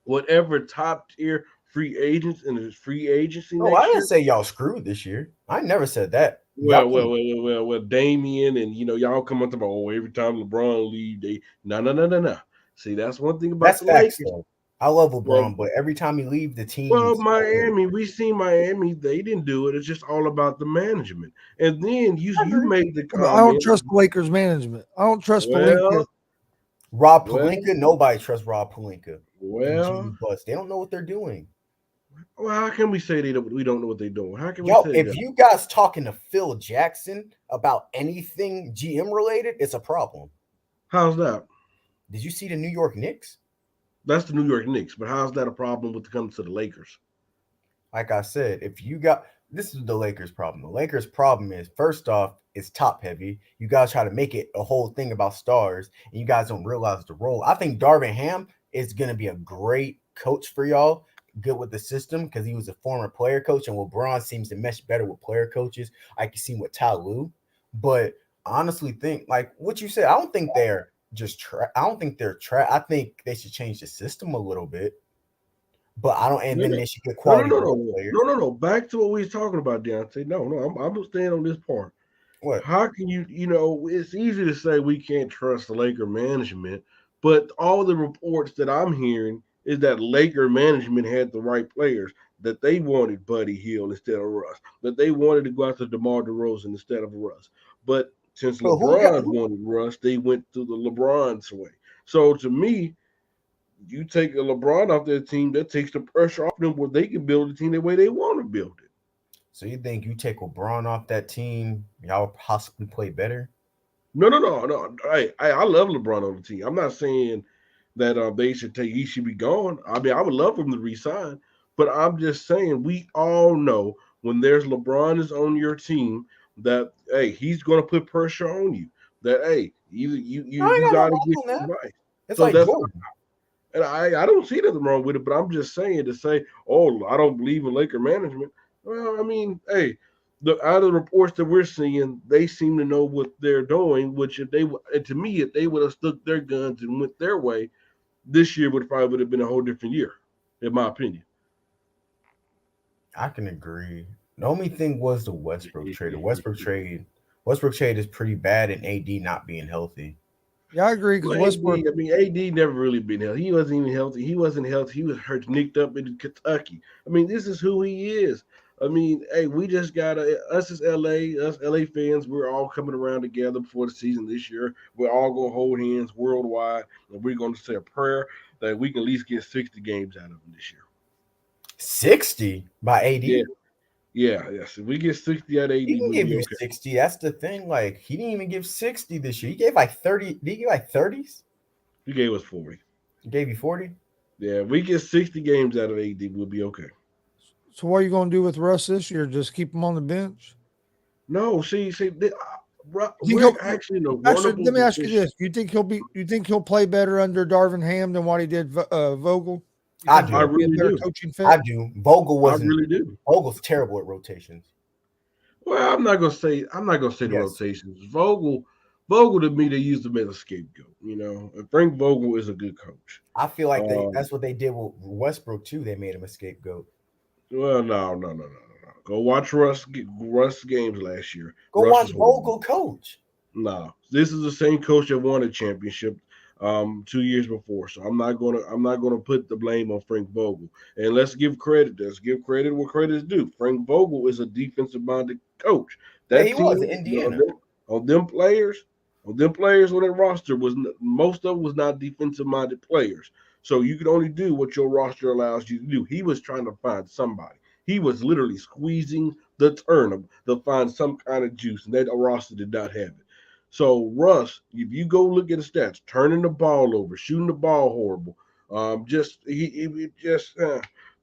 whatever top tier free agents in his free agency. No, I didn't say y'all screwed this year. I never said that. Well, Damian and y'all come up about every time LeBron leave, they no. See, that's one thing about the Lakers. Though. I love LeBron, but every time he leaves the team. Well, Miami, we seen Miami. They didn't do it. It's just all about the management. And then you made the comment. I don't trust the Lakers management. I don't trust Pelinka. Rob Pelinka. Nobody trusts Rob Pelinka. Well, they don't know what they're doing. Well, how can we say we don't know what they're doing? How can we say if you guys talking to Phil Jackson about anything GM related, it's a problem. How's that? Did you see the New York Knicks? That's the New York Knicks. But how's that a problem when it comes to the Lakers? Like I said, if you got this is the Lakers' problem. The Lakers' problem is first off, it's top heavy. You guys try to make it a whole thing about stars, and you guys don't realize the role. I think Darvin Ham is gonna be a great coach for y'all, good with the system because he was a former player coach, and LeBron seems to mesh better with player coaches. I can see with Ty Lue, but I honestly think like what you said. I don't think they're I don't think they're I think they should change the system a little bit. But I don't, and No, then no, they should get no, no, quality no, role no, players. no, no, no. Back to what we was talking about, Deontay. No, no, I'm gonna stand on this part. What? How can it's easy to say we can't trust the Laker management, but all the reports that I'm hearing is that Laker management had the right players, that they wanted Buddy Hield instead of Russ, that they wanted to go after DeMar DeRozan instead of Russ. But since But who got LeBron who? wanted Russ, they went through the LeBron's way. So to me, you take a LeBron off their team, that takes the pressure off them where they can build a team the way they want to build it. So you think you take LeBron off that team, y'all would possibly play better? No, no, no, no. I love LeBron on the team. I'm not saying that they should take he should be gone. I mean, I would love him to resign, but I'm just saying we all know when there's LeBron is on your team that hey he's going to put pressure on you. That hey I ain't you got no got to problem get on that. advice. It's So like that's Jordan. and I don't see nothing wrong with it, but I'm just saying to say, oh, I don't believe in Laker management. Well, I mean, hey, out of the reports that we're seeing, they seem to know what they're doing. Which, if they, and to me, if they would have stuck their guns and went their way, this year would have been a whole different year, in my opinion. I can agree. The only thing was the Westbrook trade. The Westbrook trade is pretty bad, and AD not being healthy. Yeah, I agree because Well, Westbrook. AD, I mean, AD never really been healthy. He wasn't even healthy. He wasn't healthy. He was hurt, nicked up in Kentucky. I mean, this is who he is. I mean, hey, we just got us as us LA fans. We're all coming around together before the season this year. We're all gonna hold hands worldwide, and we're gonna say a prayer that we can at least get 60 games out of him this year. 60 by Yeah, AD. yeah, yes. If we get 60 out of He AD, can we'll give be you okay. 60. That's the thing. Like he didn't even give 60 this year. He gave like 30. Did he give like 30s? He gave us 40. He gave you 40. Yeah, if we get 60 games out of AD, we'll be okay. So what are you going to do with Russ this year? Just keep him on the bench? No, You think we're actually in a actually, wonderful let me ask you position. this: you think he'll be? You think he'll play better under Darvin Ham than what he did Vogel? You I think I do. he'll be a really better do. coaching I fit? do. I really do. Vogel's terrible at rotations. Well, I'm not gonna say the Yes. rotations. Vogel to me, they used him as a scapegoat. And Frank Vogel is a good coach. I feel like Um, that's what they did with Westbrook too. They made him a scapegoat. well, no. Go watch Russ games last year. Go Russ watch was horrible. Vogel coach. No, this is the same coach that won a championship 2 years before. So I'm not gonna put the blame on Frank Vogel. And let's give credit. Let's give credit where credit is due. Frank Vogel is a defensive minded coach. Yeah, That he was team in Indiana. on them players on them players on that roster most of them was not defensive minded players. So you can only do what your roster allows you to do. He was trying to find somebody. He was literally squeezing the turnip to find some kind of juice, and that roster did not have it. So Russ, if you go look at the stats, turning the ball over, shooting the ball horrible, just he just.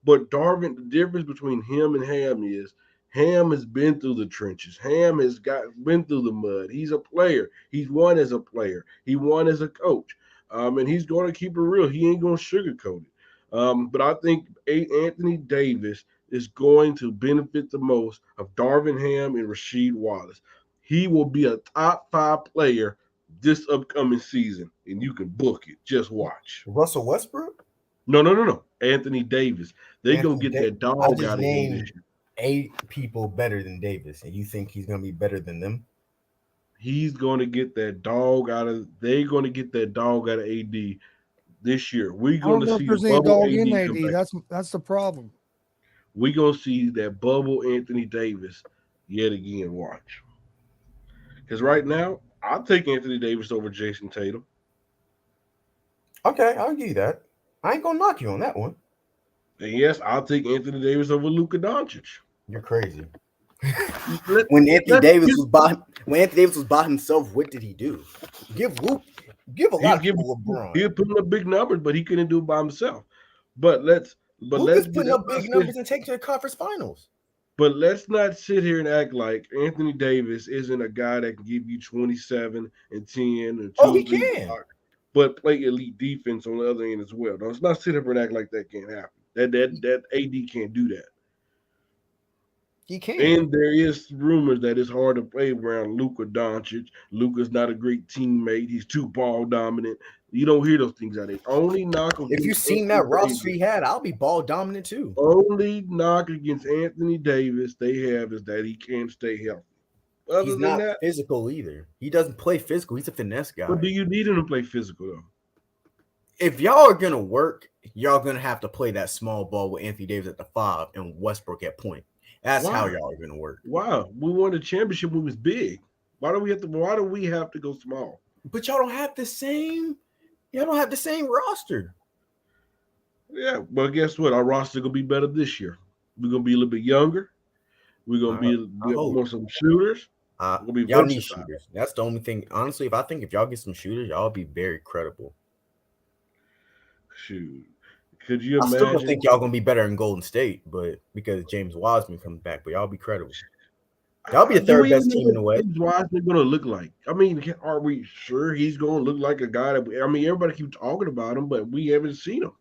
But Darvin, the difference between him and Ham is Ham has been through the trenches. Ham has been through the mud. He's a player. He's won as a player. He won as a coach, and he's going to keep it real. He ain't going to sugarcoat it. But I think Anthony Davis is going to benefit the most of Darvin Ham and Rasheed Wallace. He will be a top 5 player this upcoming season, and you can book it. Just watch. Russell Westbrook. No. Anthony Davis. They gonna Anthony get that I dog just out of him this named year. 8 people better than Davis, and you think he's gonna be better than them? He's going to get that dog out of. They're going to get that dog out of AD this year. We're I going don't to know if see the there's any bubble dog in AD come AD. back. That's the problem. We're going to see that bubble Anthony Davis yet again. Watch, because right now I'll take Anthony Davis over Jason Tatum, Okay, I'll give you that. I ain't gonna knock you on that one. and yes, I'll take Anthony Davis over Luka Doncic. You're crazy. When Anthony Davis was by himself, what did he do? Give a lot of people LeBron. He was putting up big numbers, but he couldn't do it by himself. But let's putting up big numbers and taking to the conference finals. But let's not sit here and act like Anthony Davis isn't a guy that can give you 27 and 10 and 2. He can. But play elite defense on the other end as well. Let's not sit here and act like that can't happen. That AD can't do that. He can. And there is rumors that it's hard to play around Luka Doncic. Luka's not a great teammate. He's too ball dominant. You don't hear those things out there. Only knock. If you've seen that roster he had, I'll be ball dominant too. Only knock against Anthony Davis they have is that he can't stay healthy. He's not physical either. He doesn't play physical. He's a finesse guy. But do you need him to play physical though? If y'all are gonna work, y'all gonna have to play that small ball with Anthony Davis at the 5 and Westbrook at point. That's how y'all are gonna work. Wow, we won the championship when it was big. Why do we have to go small? But y'all don't have the same. Y'all don't have the same roster. Yeah, but guess what? Our roster gonna be better this year. We're gonna be a little bit younger. We're gonna be more some shooters. Y'all need shooters. That's the only thing. Honestly, if y'all get some shooters, y'all be very credible. Shoot. Could you imagine? I still don't think y'all gonna be better in Golden State, but because James Wiseman comes back, but y'all be credible. Y'all be the third best team in the West. James Wiseman gonna look like? I mean, are we sure he's gonna look like a guy that? Everybody keeps talking about him, but we haven't seen him.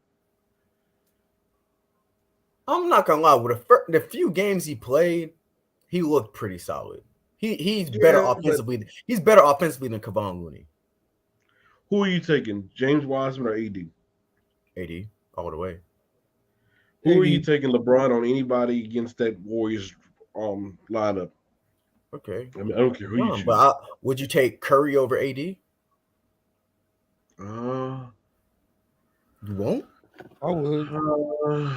I'm not gonna lie. With the few games he played, he looked pretty solid. He's better offensively. He's better offensively than Kevon Looney. Who are you taking, James Wiseman or AD? AD all the way. Who are you taking, LeBron on anybody against that Warriors lineup? Okay. I don't care who you choose. But would you take Curry over AD? You won't? I would.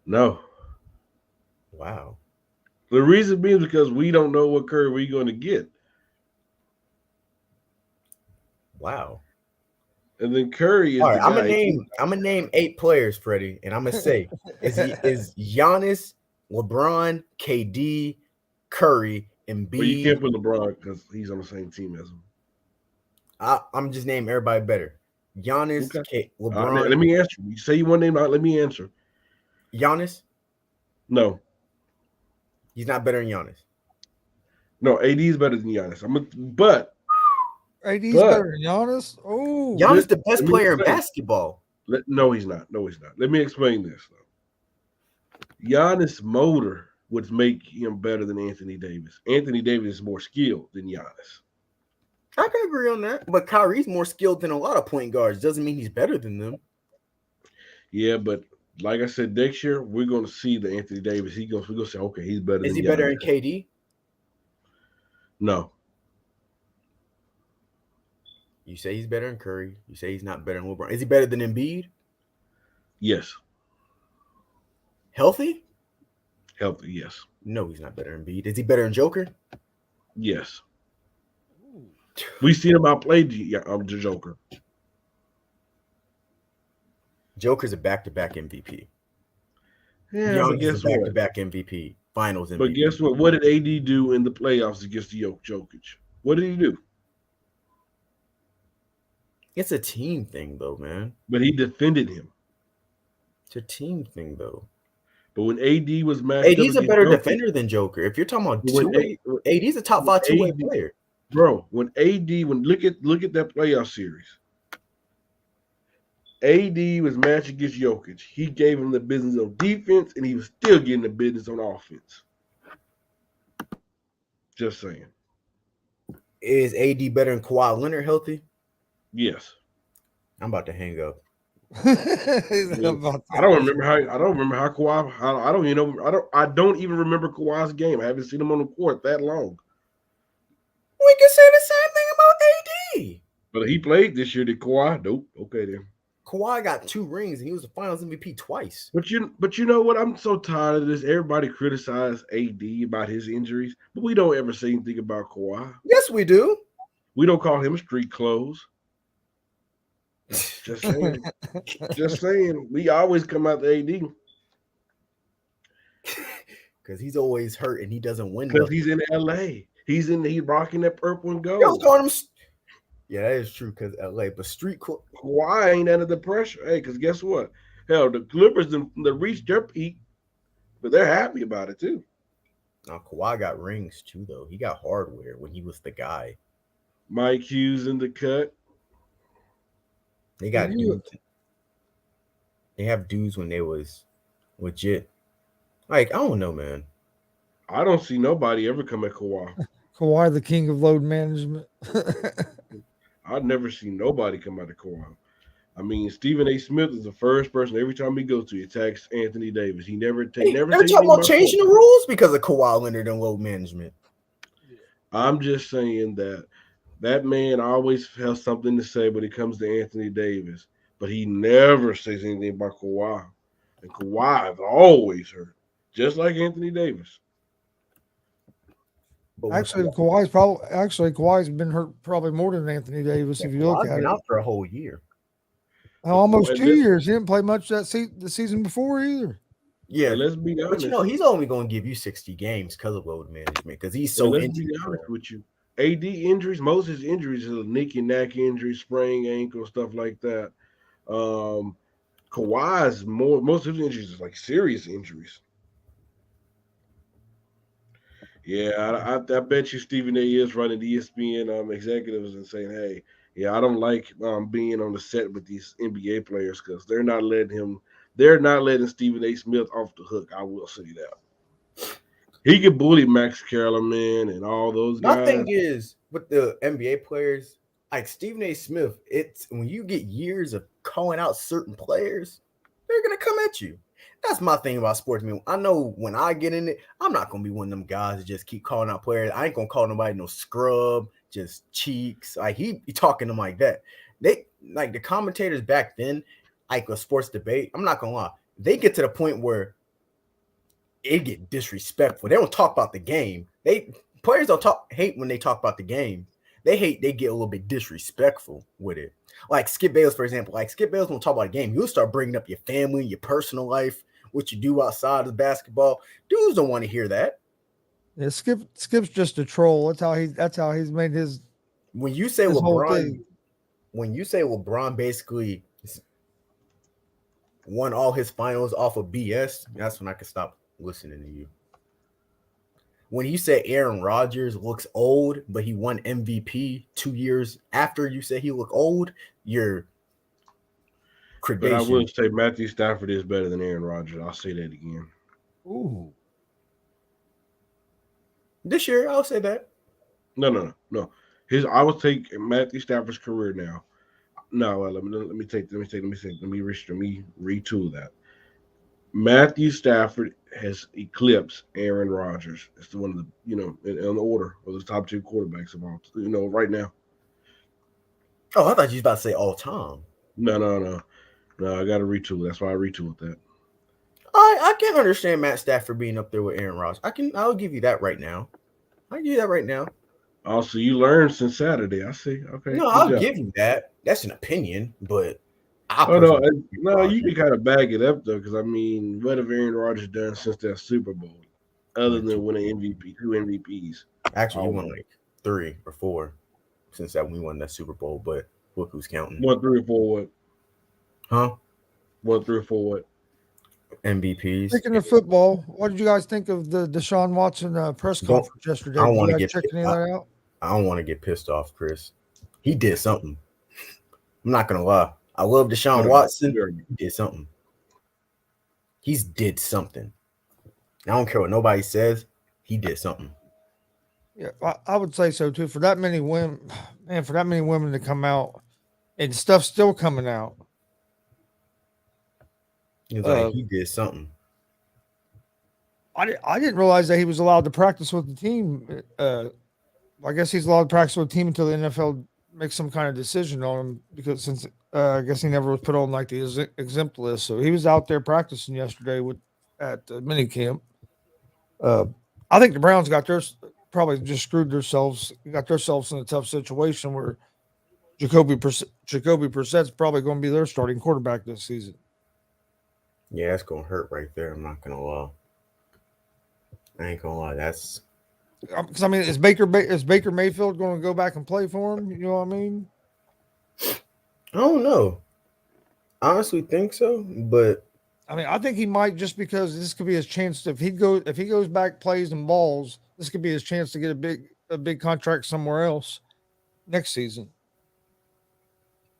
No. Wow. The reason being because we don't know what Curry we're going to get. Wow. And then Curry is. All right, I'm gonna name 8 players, Freddie, and I'm gonna say is Giannis, LeBron, KD, Curry, Embiid. Well, you can't put LeBron because he's on the same team as him. I'm just naming everybody better. Giannis, LeBron. Let me answer. You say you want to name out. Let me answer. Giannis? No. He's not better than Giannis. No, AD is better than Giannis. But AD's better than Giannis. Oh, Giannis the best player in basketball. No, he's not. No, he's not. Let me explain this. Giannis' motor would make him better than Anthony Davis. Anthony Davis is more skilled than Giannis. I can agree on that. But Kyrie's more skilled than a lot of point guards. Doesn't mean he's better than them. Yeah, but like I said, next year we're going to see the Anthony Davis. We're going to say, okay, he's better. Is he better than KD? No. You say he's better than Curry. You say he's not better than LeBron. Is he better than Embiid? Yes. Healthy? Healthy, yes. No, he's not better than Embiid. Is he better than Joker? Yes. We've seen him outplay the Joker. Joker's a back-to-back MVP. Yeah, Giannis but guess is a back-to-back MVP. Finals MVP. But guess what? What did AD do in the playoffs against the Jokic? What did he do? It's a team thing, though, man. But he defended him. It's a team thing, though. But when AD was matched up, AD's a better defender than Joker. If you're talking about AD's a top 5 two-way player. Bro, look at that playoff series. AD was matched against Jokic. He gave him the business on defense, and he was still getting the business on offense. Just saying. Is AD better than Kawhi Leonard healthy? Yes. I'm about to hang up. I don't remember how Kawhi. I don't even remember Kawhi's game. I haven't seen him on the court that long. We can say the same thing about AD. But he played this year. Did Kawhi? Nope. Okay then. Kawhi got 2 rings and he was the Finals MVP twice. But you know what? I'm so tired of this. Everybody criticize AD about his injuries, but we don't ever say anything about Kawhi. Yes, we do. We don't call him street clothes. Just saying. Just saying. We always come out to AD. because he's always hurt and he doesn't win. Because he's in LA. He's rocking that purple and I was gold. calling him. Yeah, that is true because LA, but Kawhi ain't under the pressure. Hey, because guess what? Hell, the Clippers they reached their peak, but they're happy about it too. Now Kawhi got rings too, though. He got hardware when he was the guy. Mike Hughes in the cut. They got dudes. They have dudes when they was legit. Like, I don't know, man. I don't see nobody ever come at Kawhi. Kawhi, the king of load management. I've never seen nobody come out of Kawhi. I mean, Stephen A. Smith is the first person every time he goes to, he attacks Anthony Davis. He never They're takes talking about changing the rules because of Kawhi Leonard and load management. I'm just saying that man always has something to say when it comes to Anthony Davis, but he never says anything about Kawhi. And Kawhi is always hurt, just like Anthony Davis. But Actually, Kawhi's been hurt probably more than Anthony Davis if you look at been it. out for a whole year. Almost 2 years. He didn't play much the season before either. Yeah, let's be honest. But he's only going to give you 60 games because of load management because he's so let's be honest with you. AD injuries, most of his injuries are nick and knack injuries, sprained ankle, stuff like that. Kawhi's most of his injuries is like serious injuries. Yeah, I bet you Stephen A. is running the ESPN executives and saying, "Hey, yeah, I don't like being on the set with these NBA players because they're not letting Stephen A. Smith off the hook." I will say that he could bully Max Kellerman and all those guys. My thing is with the NBA players, like Stephen A. Smith, it's when you get years of calling out certain players, they're gonna come at you. That's my thing about sports. I mean, I know when I get in it, I'm not gonna be one of them guys that just keep calling out players. I ain't gonna call nobody no scrub, just cheeks. Like he talking to them like that. They like the commentators back then, like a sports debate. I'm not gonna lie, they get to the point where it get disrespectful. They don't talk about the game. Players don't hate when they talk about the game. They get a little bit disrespectful with it. Like Skip Bayless, for example. Like Skip Bayless won't talk about a game. You'll start bringing up your family, your personal life, what you do outside of basketball. Dudes don't want to hear that. Yeah, Skip's just a troll. That's how he's made his. When you say LeBron basically won all his finals off of BS, that's when I can stop listening to you. When you say Aaron Rodgers looks old, but he won MVP 2 years after you say he looked old, you're credation. But I will say Matthew Stafford is better than Aaron Rodgers. I'll say that again. Ooh. This year, I'll say that. No. I will take Matthew Stafford's career now. No, let me retool that. Matthew Stafford has eclipsed Aaron Rodgers. It's one of the, in the order of the top two quarterbacks of all, right now. Oh, I thought you was about to say all time. No. I got to retool. That's why I retooled that. I can understand Matt Stafford being up there with Aaron Rodgers. I'll give you that right now. Also, you learned since Saturday. I see. Okay. No, I'll give you that. That's an opinion, but you can kind of bag it up though, because I mean, what have Aaron Rodgers done since that Super Bowl, other than winning MVP, 2 MVPs? Actually, he won like 3 or 4 since that we won that Super Bowl. But look who's counting. 1, 3, or 4 what? Huh? 1, 3, or 4 what? MVPs. Speaking of football, what did you guys think of the Deshaun Watson press conference yesterday? I don't want to check any of that out. I don't want to get pissed off, Chris. He did something. I'm not gonna lie. I love Deshaun Watson. He did something. He's did something. I don't care what nobody says. He did something. Yeah, I would say so too. For that many women, to come out, and stuff still coming out. He's like he did something. I didn't realize that he was allowed to practice with the team. I guess he's allowed to practice with the team until the NFL makes some kind of decision on him, because since I guess he never was put on like the exempt list, so he was out there practicing yesterday at the mini camp. I think the Browns probably just screwed themselves, got themselves in a tough situation where Jacoby Brissett's probably going to be their starting quarterback this season. Yeah, that's going to hurt right there. I'm not going to lie. I ain't gonna lie. That's Because I mean, is Baker Mayfield going to go back and play for him? You know what I mean? I don't know. I honestly think so, but I mean, I think he might just because this could be his chance to, if he goes back, plays and balls, this could be his chance to get a big contract somewhere else next season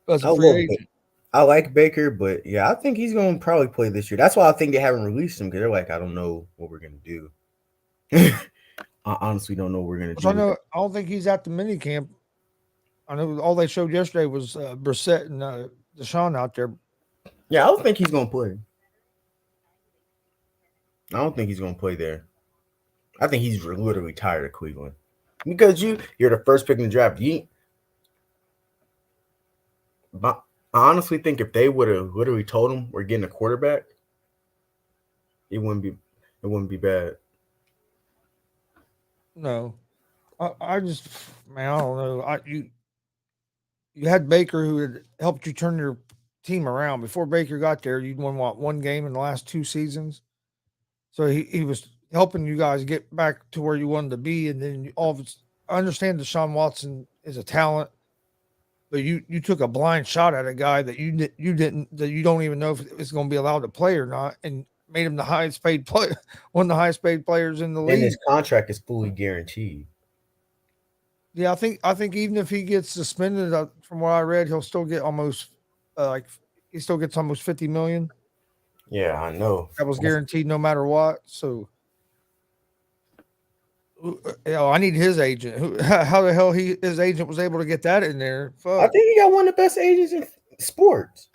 as a I free love agent. I like Baker, but yeah, I think he's gonna probably play this year. That's why I think they haven't released him because they're like, I don't know what we're gonna do. I honestly don't know what we're gonna Which I do. know I don't think he's at the mini camp. I know all they showed yesterday was Brissett and Deshaun out there. Yeah, I don't think he's gonna play. I don't think he's gonna play there. I think he's literally tired of Cleveland because you're the first pick in the draft. But I honestly think if they would have literally told him we're getting a quarterback, it wouldn't be it wouldn't be bad. No, I just man, I don't know. You had Baker who had helped you turn your team around. Before Baker got there, you'd won what, one game in the last 2 seasons. So he was helping you guys get back to where you wanted to be, and then I understand Deshaun Watson is a talent, but you took a blind shot at a guy that you didn't that you don't even know if it's going to be allowed to play or not, and made him the highest paid player, one of the highest paid players in the And league. his contract is fully guaranteed. Yeah, I think even if he gets suspended, from what I read, he'll still get almost like he still gets almost 50 million. Yeah, I know. That was guaranteed no matter what. So, I need his agent. How the hell his agent was able to get that in there? I Fuck. think he got one of the best agents in sports.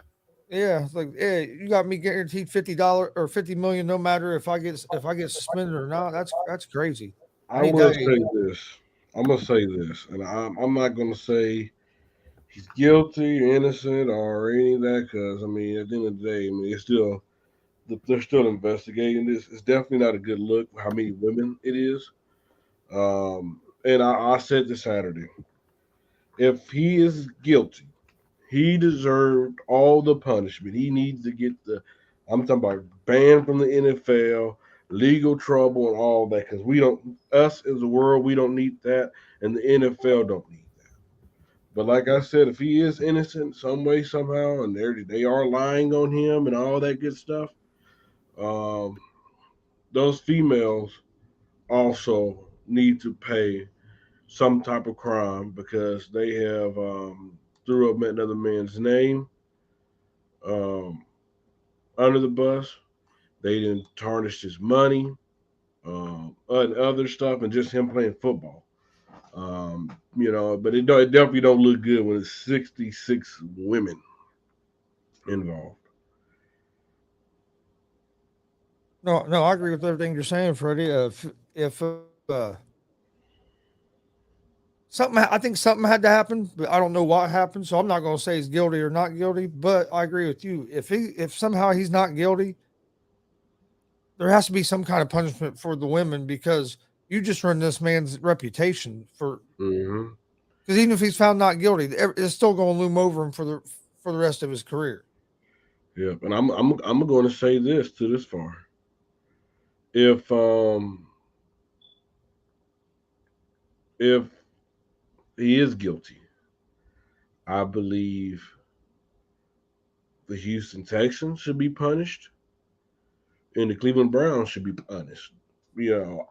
Yeah, it's like, yeah, you got me guaranteed $50 or 50 million, no matter if I get suspended or not. That's crazy. I I need will that say agent. this. I'm gonna say this, and I'm not gonna say he's guilty or innocent or any of that, because I mean, at the end of the day, I mean, they're still investigating this. It's definitely not a good look for how many women it is. And I said this Saturday, if he is guilty, he deserved all the punishment. He needs to get I'm talking about banned from the NFL, legal trouble, and all that. Because we don't, us as a world, we don't need that, and the NFL don't need that. But like I said, if he is innocent some way somehow, and they are lying on him and all that good stuff, um, those females also need to pay some type of crime because they have threw up another man's name um, under the bus. They didn't tarnish his money and other stuff, and just him playing football. But it definitely don't look good when it's 66 women involved. No, I agree with everything you're saying, Freddie. If I think something had to happen, but I don't know what happened, so I'm not going to say he's guilty or not guilty. But I agree with you. If somehow he's not guilty, there has to be some kind of punishment for the women because you just ruined this man's reputation for. Hmm. Because even if he's found not guilty, it's still going to loom over him for the rest of his career. Yep, and I'm going to say this to this far. If he is guilty, I believe the Houston Texans should be punished, and the Cleveland Browns should be punished. You know,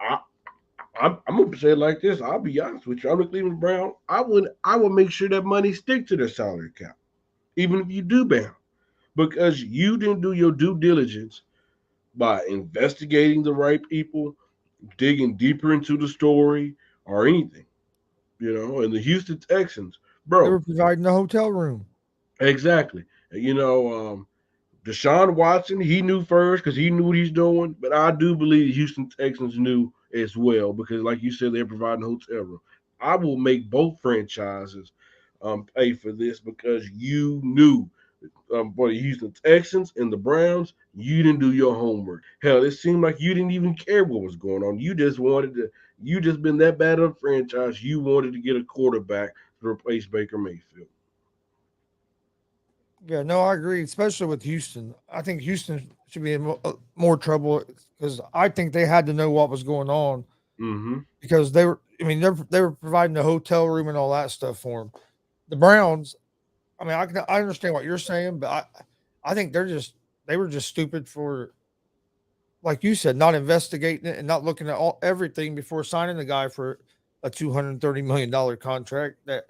I'm gonna say it like this. I'll be honest with you. I'm the Cleveland Brown. I would make sure that money stick to their salary cap, even if you do ban 'em, because you didn't do your due diligence by investigating the right people, digging deeper into the story, or anything. And the Houston Texans, They were bro, providing the hotel room. exactly. Deshaun Watson, he knew first because he knew what he's doing. But I do believe the Houston Texans knew as well because, like you said, they're providing a hotel room. I will make both franchises pay for this because you knew for the Houston Texans and the Browns, you didn't do your homework. Hell, it seemed like you didn't even care what was going on. You just been that bad of a franchise. You wanted to get a quarterback to replace Baker Mayfield. Yeah, no, I agree, especially with Houston. I think Houston should be in more trouble because I think they had to know what was going on Mm-hmm. because they were. I mean, they were providing the hotel room and all that stuff for them. The Browns. I mean, I understand what you're saying, but I think they were just stupid for, like you said, not investigating it and not looking at everything before signing the guy for a $230 million contract that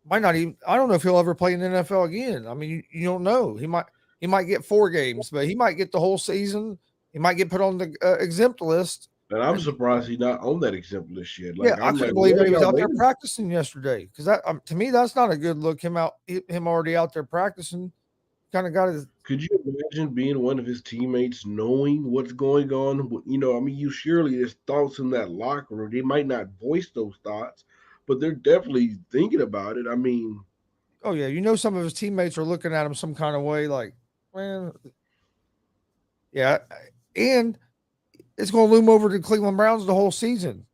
might not even. I don't know if he'll ever play in the NFL again. I mean, you don't know. He might get 4 games, but he might get the whole season. He might get put on the exempt list. And I'm And surprised he's not on that exempt list yet. yeah, Like I I'm like, couldn't believe what that are he was y'all out there waiting? practicing yesterday because that to me that's not a good look. Him already out there practicing. Kind of got his. Could you imagine being one of his teammates, knowing what's going on? You know, I mean, you surely there's thoughts in that locker room. They might not voice those thoughts, but they're definitely thinking about it. I mean, Oh yeah, you know some of his teammates are looking at him some kind of way, like, man, yeah, and it's going to loom over the Cleveland Browns the whole season.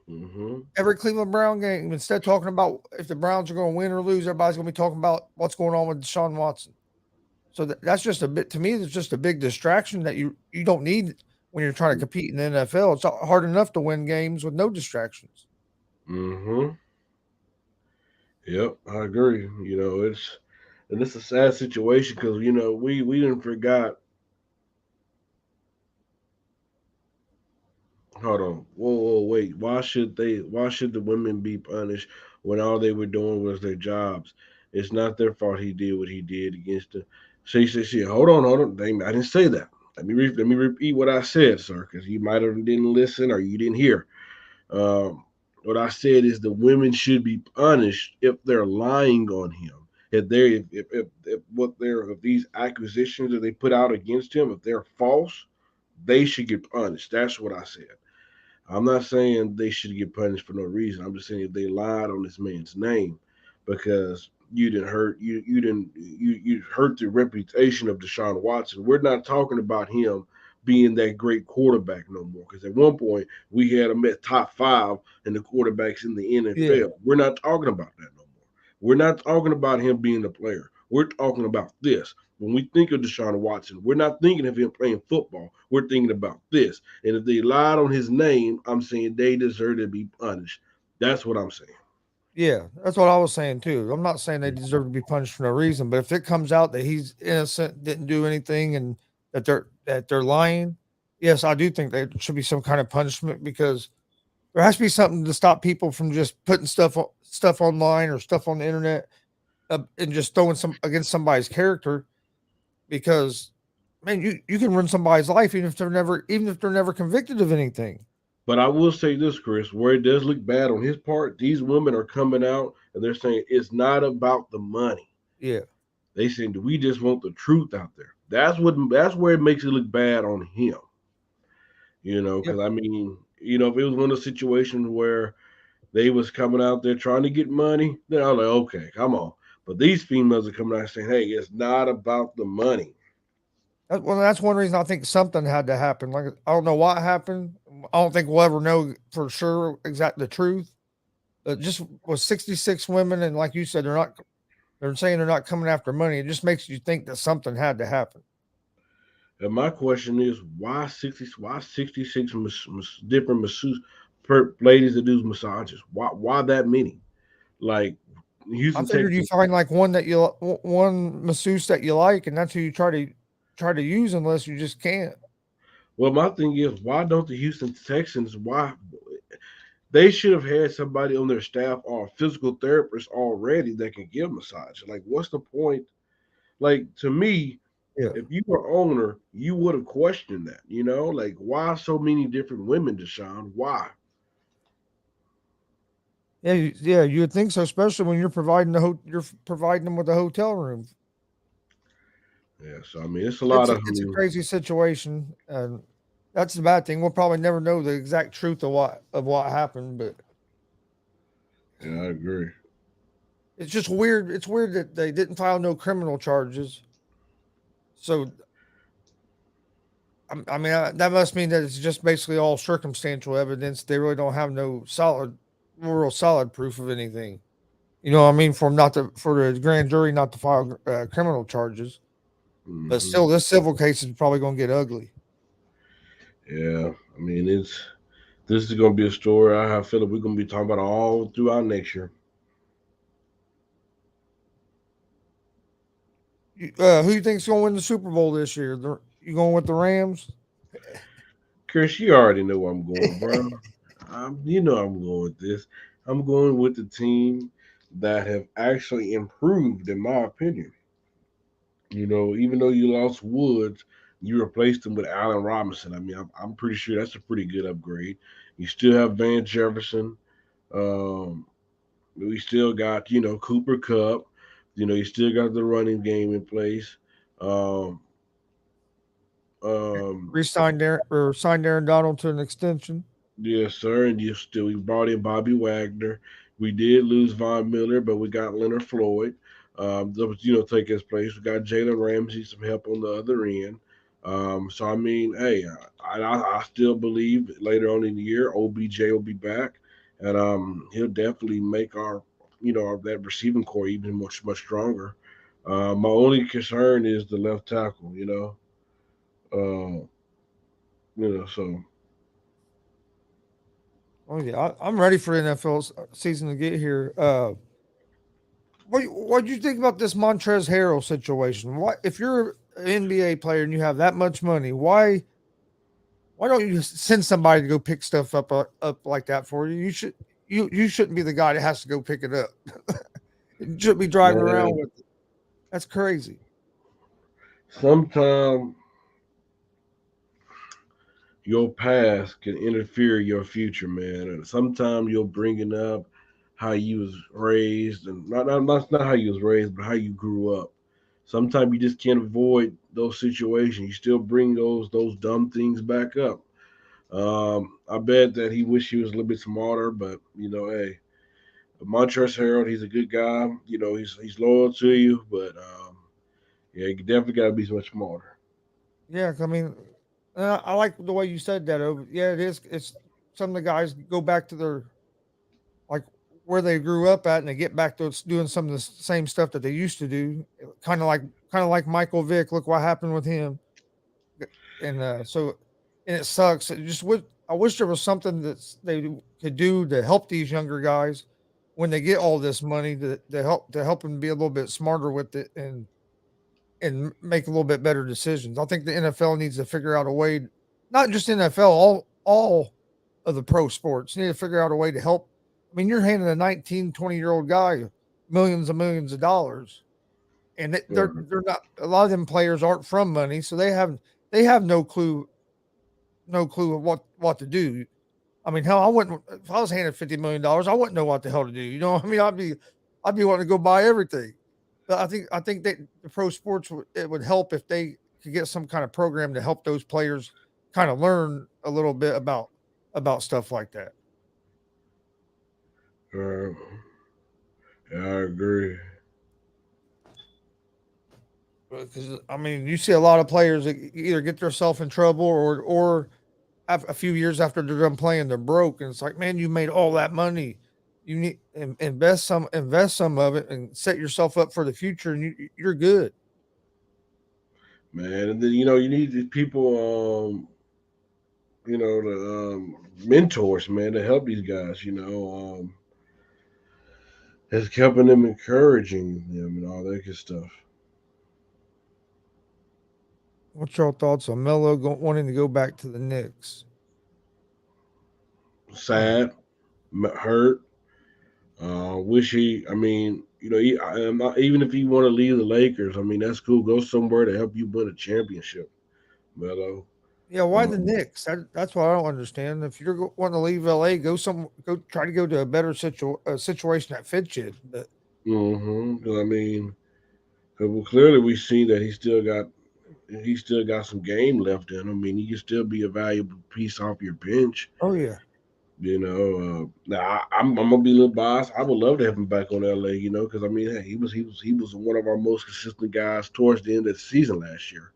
mm-hmm. Every Cleveland Brown game, instead of talking about if the Browns are going to win or lose, everybody's going to be talking about what's going on with Deshaun Watson. So that's just a bit to me. It's just a big distraction that you don't need when you're trying to compete in the NFL. It's hard enough to win games with no distractions. Mm-hmm. Yep, I agree. You know, it's a sad situation because we didn't forgot. Hold on, whoa, wait. Why should the women be punished when all they were doing was their jobs? It's not their fault he did what he did against the. See. Hold on. I didn't say that. Let me repeat what I said, sir, because you might have didn't listen or you didn't hear. Um, what I said is the women should be punished if they're lying on him. If these accusations that they put out against him, if they're false, they should get punished. That's what I said. I'm not saying they should get punished for no reason. I'm just saying if they lied on this man's name because you hurt the reputation of Deshaun Watson. We're not talking about him being that great quarterback no more. Because at one point we had him at top 5 in the quarterbacks in the Yeah, NFL. We're not talking about that no more. We're not talking about him being a player. We're talking about this. When we think of Deshaun Watson, we're not thinking of him playing football. We're thinking about this. And if they lied on his name, I'm saying they deserve to be punished. That's what I'm saying. yeah, that's what I was saying too. I'm not saying they deserve to be punished for no reason, but if it comes out that he's innocent, didn't do anything, and that they're lying, yes, I do think there should be some kind of punishment because there has to be something to stop people from just putting stuff online or stuff on the internet and just throwing some against somebody's character because man, you can ruin somebody's life even if they're never convicted of anything. But I will say this, Chris, where it does look bad on his part, these women are coming out and they're saying it's not about the money. Yeah, They saying we just want the truth out there. That's where it makes it look bad on him. yep, Because I mean, if it was one of those situations where they was coming out there trying to get money, then I was like, okay, come on. But these females are coming out saying, hey, it's not about the money. well, that's one reason I think something had to happen. Like I don't know what happened. I don't think we'll ever know for sure exactly the truth. Just with 66 women, and like you said, they're saying they're not coming after money. It just makes you think that something had to happen. And my question is, why 66 different masseuse per ladies that do massages? Why that many? Like I Houston, figured you Texas. find like one masseuse that you like, and that's who you try to use, unless you just can't. Well, my thing is, why don't the Houston Texans? Why they should have had somebody on their staff or a physical therapist already that can give massage. Like, what's the point? Like to me, Yeah, if you were owner, you would have questioned that. Like why so many different women, Deshaun? Why? yeah, you would think so, especially when you're providing them with a hotel room. Yeah. So I mean, it's a lot of. I It's a mean, crazy situation, and that's the bad thing. We'll probably never know the exact truth of what happened, but yeah, I agree. it's just weird. It's weird that they didn't file no criminal charges. So I mean, that must mean that it's just basically all circumstantial evidence. They really don't have no real solid proof of anything. You know what I mean? For the grand jury not to file criminal charges. But Hmm. still, this civil case is probably going to get ugly. Yeah, I mean, this is gonna be a story. I have feel like we're gonna be talking about all throughout next year. Who you think's going to win the Super Bowl this year? You going with the Rams? Chris, you already know where I'm going, bro. You know I'm going with this. I'm going with the team that have actually improved, in my opinion. Even though you lost Woods, you replaced him with Allen Robinson. I mean, I'm pretty sure that's a pretty good upgrade. You still have Van Jefferson. Um, we still got Cooper Cup. You still got the running game in place. Um, um, Re-signed Aaron, or signed Aaron Donald to an extension. yes, sir. And we brought in Bobby Wagner. We did lose Von Miller, but we got Leonard Floyd. That was take his place. We got Jalen Ramsey, some help on the other end. So I mean, hey, I still believe later on in the year OBJ will be back, and he'll definitely make our that receiving core even much stronger. My only concern is the left tackle. Uh, so Oh yeah, I'm ready for NFL season to get here. What do you think about this Montrezl Harrell situation? Why, if you're an NBA player and you have that much money, why don't you just send somebody to go pick stuff up like that for you? You shouldn't be the guy that has to go pick it up. You shouldn't be driving around man, with it. That's crazy. sometimes your past can interfere your future, man. And sometimes you're bringing up how you was raised, and not how you was raised, but how you grew up. Sometimes you just can't avoid those situations. You still bring those dumb things back up. I bet that he wish he was a little bit smarter, but hey, Montrezl Harrell, he's a good guy. He's loyal to you, but yeah, you definitely got to be much smarter. Yeah, I mean, I like the way you said that. Yeah, it is. It's some of the guys go back to their like where they grew up at, and they get back to doing some of the same stuff that they used to do. Kind of like Michael Vick. Look what happened with him. And so and it sucks. It just would. I wish there was something that they could do to help these younger guys when they get all this money to help them be a little bit smarter with it and make a little bit better decisions. I think the NFL needs to figure out a way, not just NFL, all of the pro sports need to figure out a way to help. I mean, you're handing a 19, 20-year-old guy millions and millions of dollars, and they're not. A lot of them players aren't from money, so they have no clue of what to do. I mean, hell, I wouldn't if I was handed $50 million, I wouldn't know what the hell to do. You know, what I mean, I'd be wanting to go buy everything. But I think that the pro sports it would help if they could get some kind of program to help those players kind of learn a little bit about stuff like that. Uh, yeah, I agree. Because I mean, you see a lot of players that either get themselves in trouble or a few years after they're done playing, they're broke, and it's like, man, you made all that money. You need invest some of it and set yourself up for the future, and you're good. Man. And then you need these people, the mentors, man, to help these guys. It's helping them, encouraging them, and all that good stuff. What's your thoughts on Melo wanting to go back to the Knicks? Sad, hurt. Wish he. I mean, even if he want to leave the Lakers, I mean that's cool. Go somewhere to help you win a championship, Melo. Yeah, why the Um, Knicks? That's what I don't understand. If you're wanting to leave LA, go try to go to a better situation that fits you. But 'Cause I mean, 'cause clearly we seen that he still got some game left in him. I mean, he can still be a valuable piece off your bench. oh yeah, Now I'm gonna be a little biased. I would love to have him back on LA. Because I mean, hey, he was one of our most consistent guys towards the end of the season last year.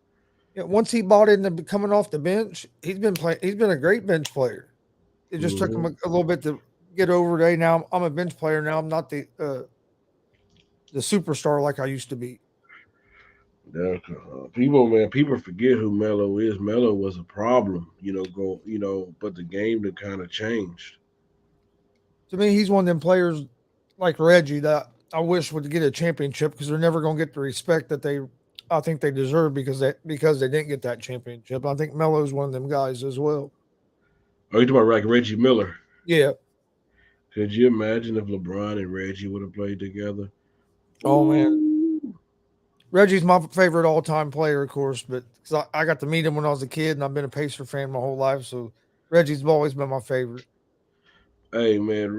yeah. Once he bought into coming off the bench, he's been playing. He's been a great bench player. It just took him Hmm. a little bit to get over. Hey, now I'm a bench player. Now I'm not the superstar like I used to be. Yeah, people forget who Melo is. Melo was a problem, but the game that kind of changed. To me, he's one of them players like Reggie that I wish would get a championship because they're never going to get the respect that I think they deserve because they didn't get that championship. I think Melo's one of them guys as well. Oh, you talking about like Reggie Miller? Yeah. Could you imagine if LeBron and Reggie would have played together? Oh man, Reggie's my favorite all-time player, of course, but because I got to meet him when I was a kid, and I've been a Pacer fan my whole life, so Reggie's always been my favorite. Hey man,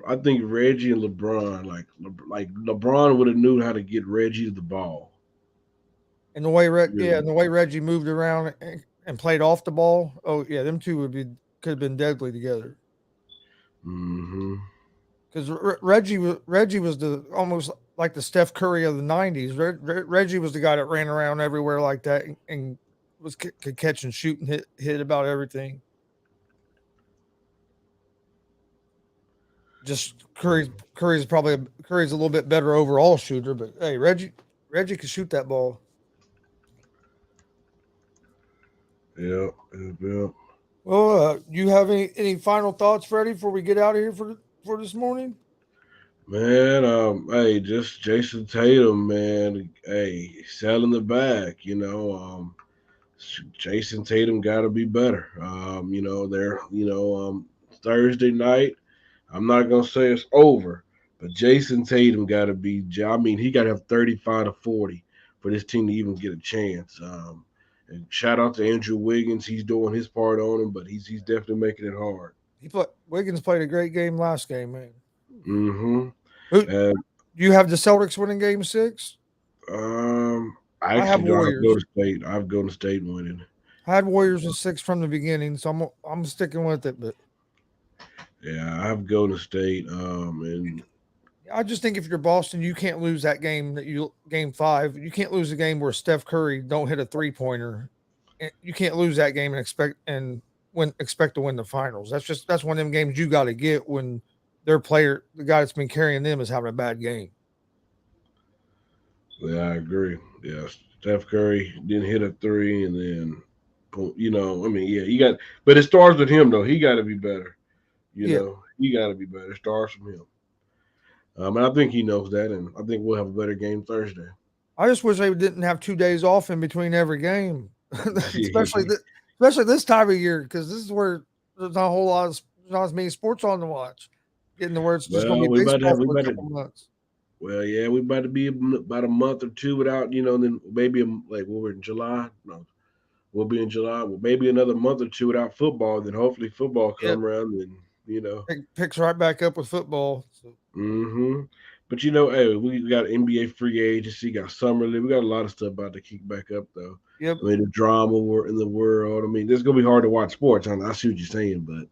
I think Reggie and LeBron, like LeBron would have knew how to get Reggie the ball. And the way, Really. and the way Reggie moved around and played off the ball, oh yeah, them two could have been deadly together. Mm-hmm. Because Reggie was the almost like the Steph Curry of the '90s. Reggie was the guy that ran around everywhere like that and could catch and shoot and hit about everything. Just Curry's a little bit better overall shooter, but hey, Reggie could shoot that ball. Yeah. Well, you have any final thoughts, Freddie, before we get out of here for this morning? Man, hey, just Jason Tatum, man. Hey, selling the back, Jason Tatum got to be better. Thursday night. I'm not gonna say it's over, but Jason Tatum got to be. I mean, he got to have 35 to 40 for this team to even get a chance. And shout out to Andrew Wiggins. He's doing his part on him, but he's definitely making it hard. Wiggins played a great game last game, man. Mm-hmm. Do you have the Celtics winning Game 6? I have Warriors. I have Golden State winning. I had Warriors in 6 from the beginning, so I'm sticking with it. But yeah, I have Golden State. And I just think if you're Boston, you can't lose that game. Game 5, you can't lose a game where Steph Curry don't hit a 3-pointer. You can't lose that game and expect to win the finals. That's one of them games you got to get when their player, the guy that's been carrying them, is having a bad game. Yeah, I agree. Yeah, Steph Curry didn't hit a 3, and then, you got. But it starts with him though. He got to be better. He got to be better. It starts from him. And I think he knows that, and I think we'll have a better game Thursday. I just wish they didn't have 2 days off in between every game, especially this time of year, because this is where there's not a whole lot not as many sports on to watch. Getting to where it's just going to be baseball for a couple months. Well, yeah, we about to be about a month or two without, then maybe we're in July. No, we'll be in July. Well, maybe another month or two without football. Then hopefully football come around and picks right back up with football. So. Mm-hmm. But hey, we got NBA free agency, got summer league. We got a lot of stuff about to kick back up though. Yep. I mean, the drama in the world. I mean, it's gonna be hard to watch sports. I see what you're saying, but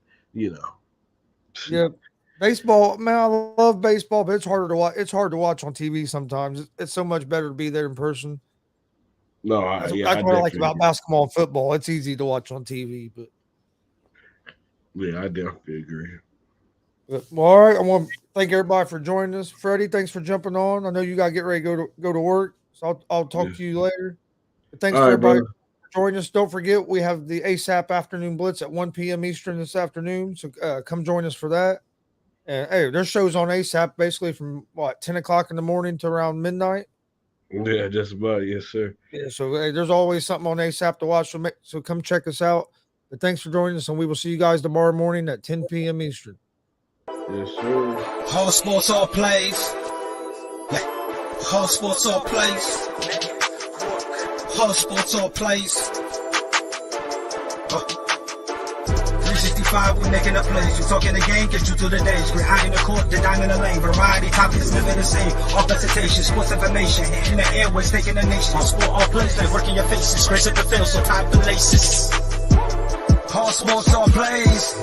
Yep. Baseball, man, I love baseball, but it's harder to watch. It's hard to watch on TV sometimes. It's so much better to be there in person. No, that's what I like about basketball and football. It's easy to watch on TV, but yeah, I definitely agree. But, well, all right, I want to thank everybody for joining us. Freddie, thanks for jumping on. I know you got to get ready to go to work, so I'll talk to you later. But thanks for everybody for joining us. Don't forget, we have the A.S.A.P afternoon blitz at 1 p.m. Eastern this afternoon, so come join us for that. And hey, there's shows on A.S.A.P basically from 10 o'clock in the morning to around midnight. Yeah, just about, yes, sir. Yeah, so hey, there's always something on A.S.A.P to watch. So come check us out. But thanks for joining us, and we will see you guys tomorrow morning at 10 p.m. Eastern. Yes, sir. Whole sports, all plays. Yeah. Whole sports, all plays. Whole sports, all plays. 365, we making up plays. We talking the game, get you to the days. We're high in the court, the dime in the lane. Variety topics, living the same. Offensive, sports information. Hitting the airways, taking the nation. All sport, all plays, they working your faces. Grace at the field, so tie the laces. All sports, all plays.